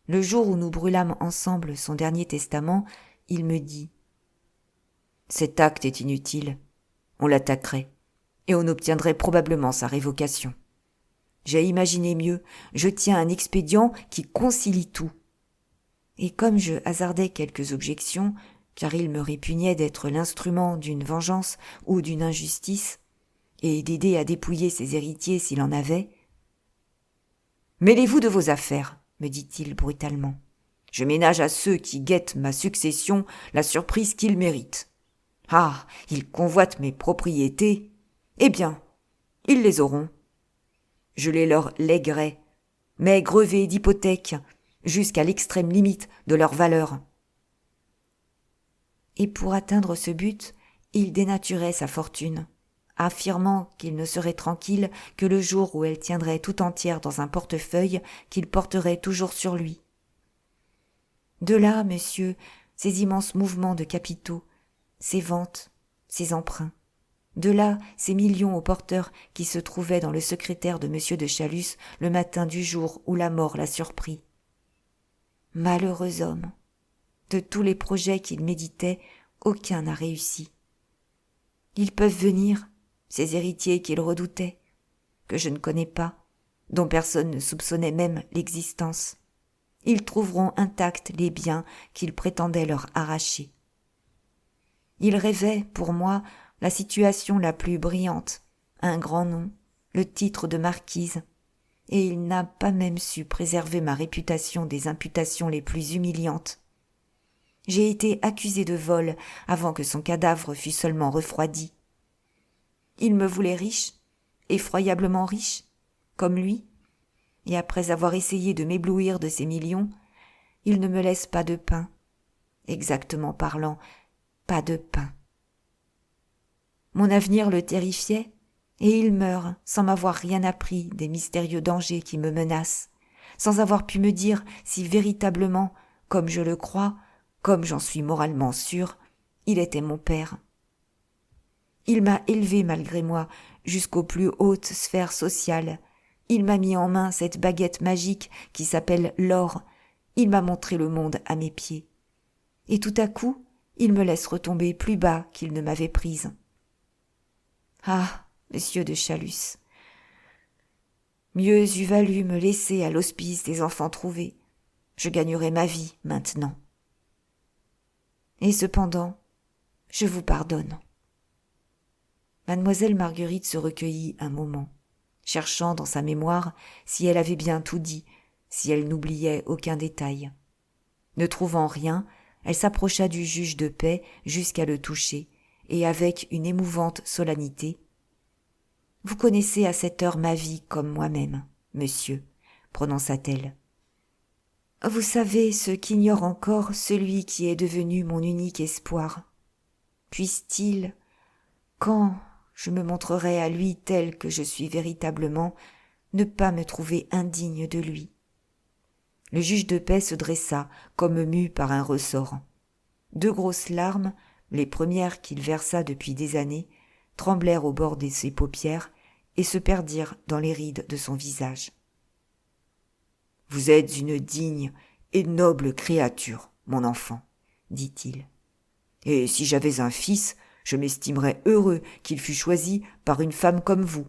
Le jour où nous brûlâmes ensemble son dernier testament, il me dit « Cet acte est inutile, on l'attaquerait, et on obtiendrait probablement sa révocation. J'ai imaginé mieux, je tiens un expédient qui concilie tout. » Et comme je hasardais quelques objections, car il me répugnait d'être l'instrument d'une vengeance ou d'une injustice, et d'aider à dépouiller ses héritiers s'il en avait. « Mêlez-vous de vos affaires, me dit-il brutalement. Je ménage à ceux qui guettent ma succession la surprise qu'ils méritent. Ah, ils convoitent mes propriétés. Eh bien, ils les auront. Je les leur lèguerai, mais grevés d'hypothèques, jusqu'à l'extrême limite de leur valeur. » Et pour atteindre ce but, il dénaturait sa fortune, affirmant qu'il ne serait tranquille que le jour où elle tiendrait tout entière dans un portefeuille qu'il porterait toujours sur lui. De là, monsieur, ces immenses mouvements de capitaux, ces ventes, ces emprunts. De là, ces millions aux porteurs qui se trouvaient dans le secrétaire de M. de Chalus le matin du jour où la mort l'a surpris. Malheureux homme! De tous les projets qu'il méditait, aucun n'a réussi. Ils peuvent venir, ces héritiers qu'il redoutait, que je ne connais pas, dont personne ne soupçonnait même l'existence. Ils trouveront intacts les biens qu'il prétendait leur arracher. Il rêvait, pour moi, la situation la plus brillante, un grand nom, le titre de marquise, et il n'a pas même su préserver ma réputation des imputations les plus humiliantes. J'ai été accusée de vol avant que son cadavre fût seulement refroidi. Il me voulait riche, effroyablement riche, comme lui, et après avoir essayé de m'éblouir de ses millions, il ne me laisse pas de pain. Exactement parlant, pas de pain. Mon avenir le terrifiait, et il meurt sans m'avoir rien appris des mystérieux dangers qui me menacent, sans avoir pu me dire si véritablement, comme je le crois, comme j'en suis moralement sûre, il était mon père. Il m'a élevé malgré moi jusqu'aux plus hautes sphères sociales. Il m'a mis en main cette baguette magique qui s'appelle l'or. Il m'a montré le monde à mes pieds. Et tout à coup, il me laisse retomber plus bas qu'il ne m'avait prise. Ah, monsieur de Chalus, mieux eût valu me laisser à l'hospice des enfants trouvés. Je gagnerais ma vie maintenant. Et cependant, je vous pardonne. Mademoiselle Marguerite se recueillit un moment, cherchant dans sa mémoire si elle avait bien tout dit, si elle n'oubliait aucun détail. Ne trouvant rien, Elle s'approcha du juge de paix jusqu'à le toucher, et avec une émouvante solennité, « Vous connaissez à cette heure ma vie comme moi-même, monsieur, » prononça-t-elle. « Vous savez ce qu'ignore encore celui qui est devenu mon unique espoir. Puisse-t-il, quand je me montrerai à lui tel que je suis véritablement, ne pas me trouver indigne de lui. » Le juge de paix se dressa, comme mu par un ressort. 2 grosses larmes, les premières qu'il versa depuis des années, tremblèrent au bord de ses paupières et se perdirent dans les rides de son visage. « Vous êtes une digne et noble créature, mon enfant, dit-il. Et si j'avais un fils, je m'estimerais heureux qu'il fût choisi par une femme comme vous. »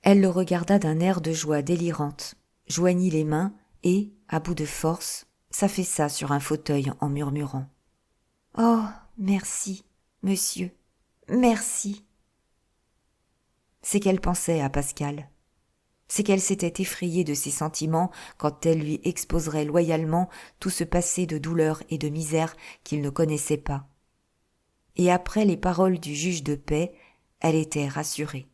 Elle le regarda d'un air de joie délirante, joignit les mains et, à bout de force, s'affaissa sur un fauteuil en murmurant « Oh, merci, monsieur, merci !» C'est qu'elle pensait à Pascal. C'est qu'elle s'était effrayée de ses sentiments quand elle lui exposerait loyalement tout ce passé de douleur et de misère qu'il ne connaissait pas. Et après les paroles du juge de paix, elle était rassurée.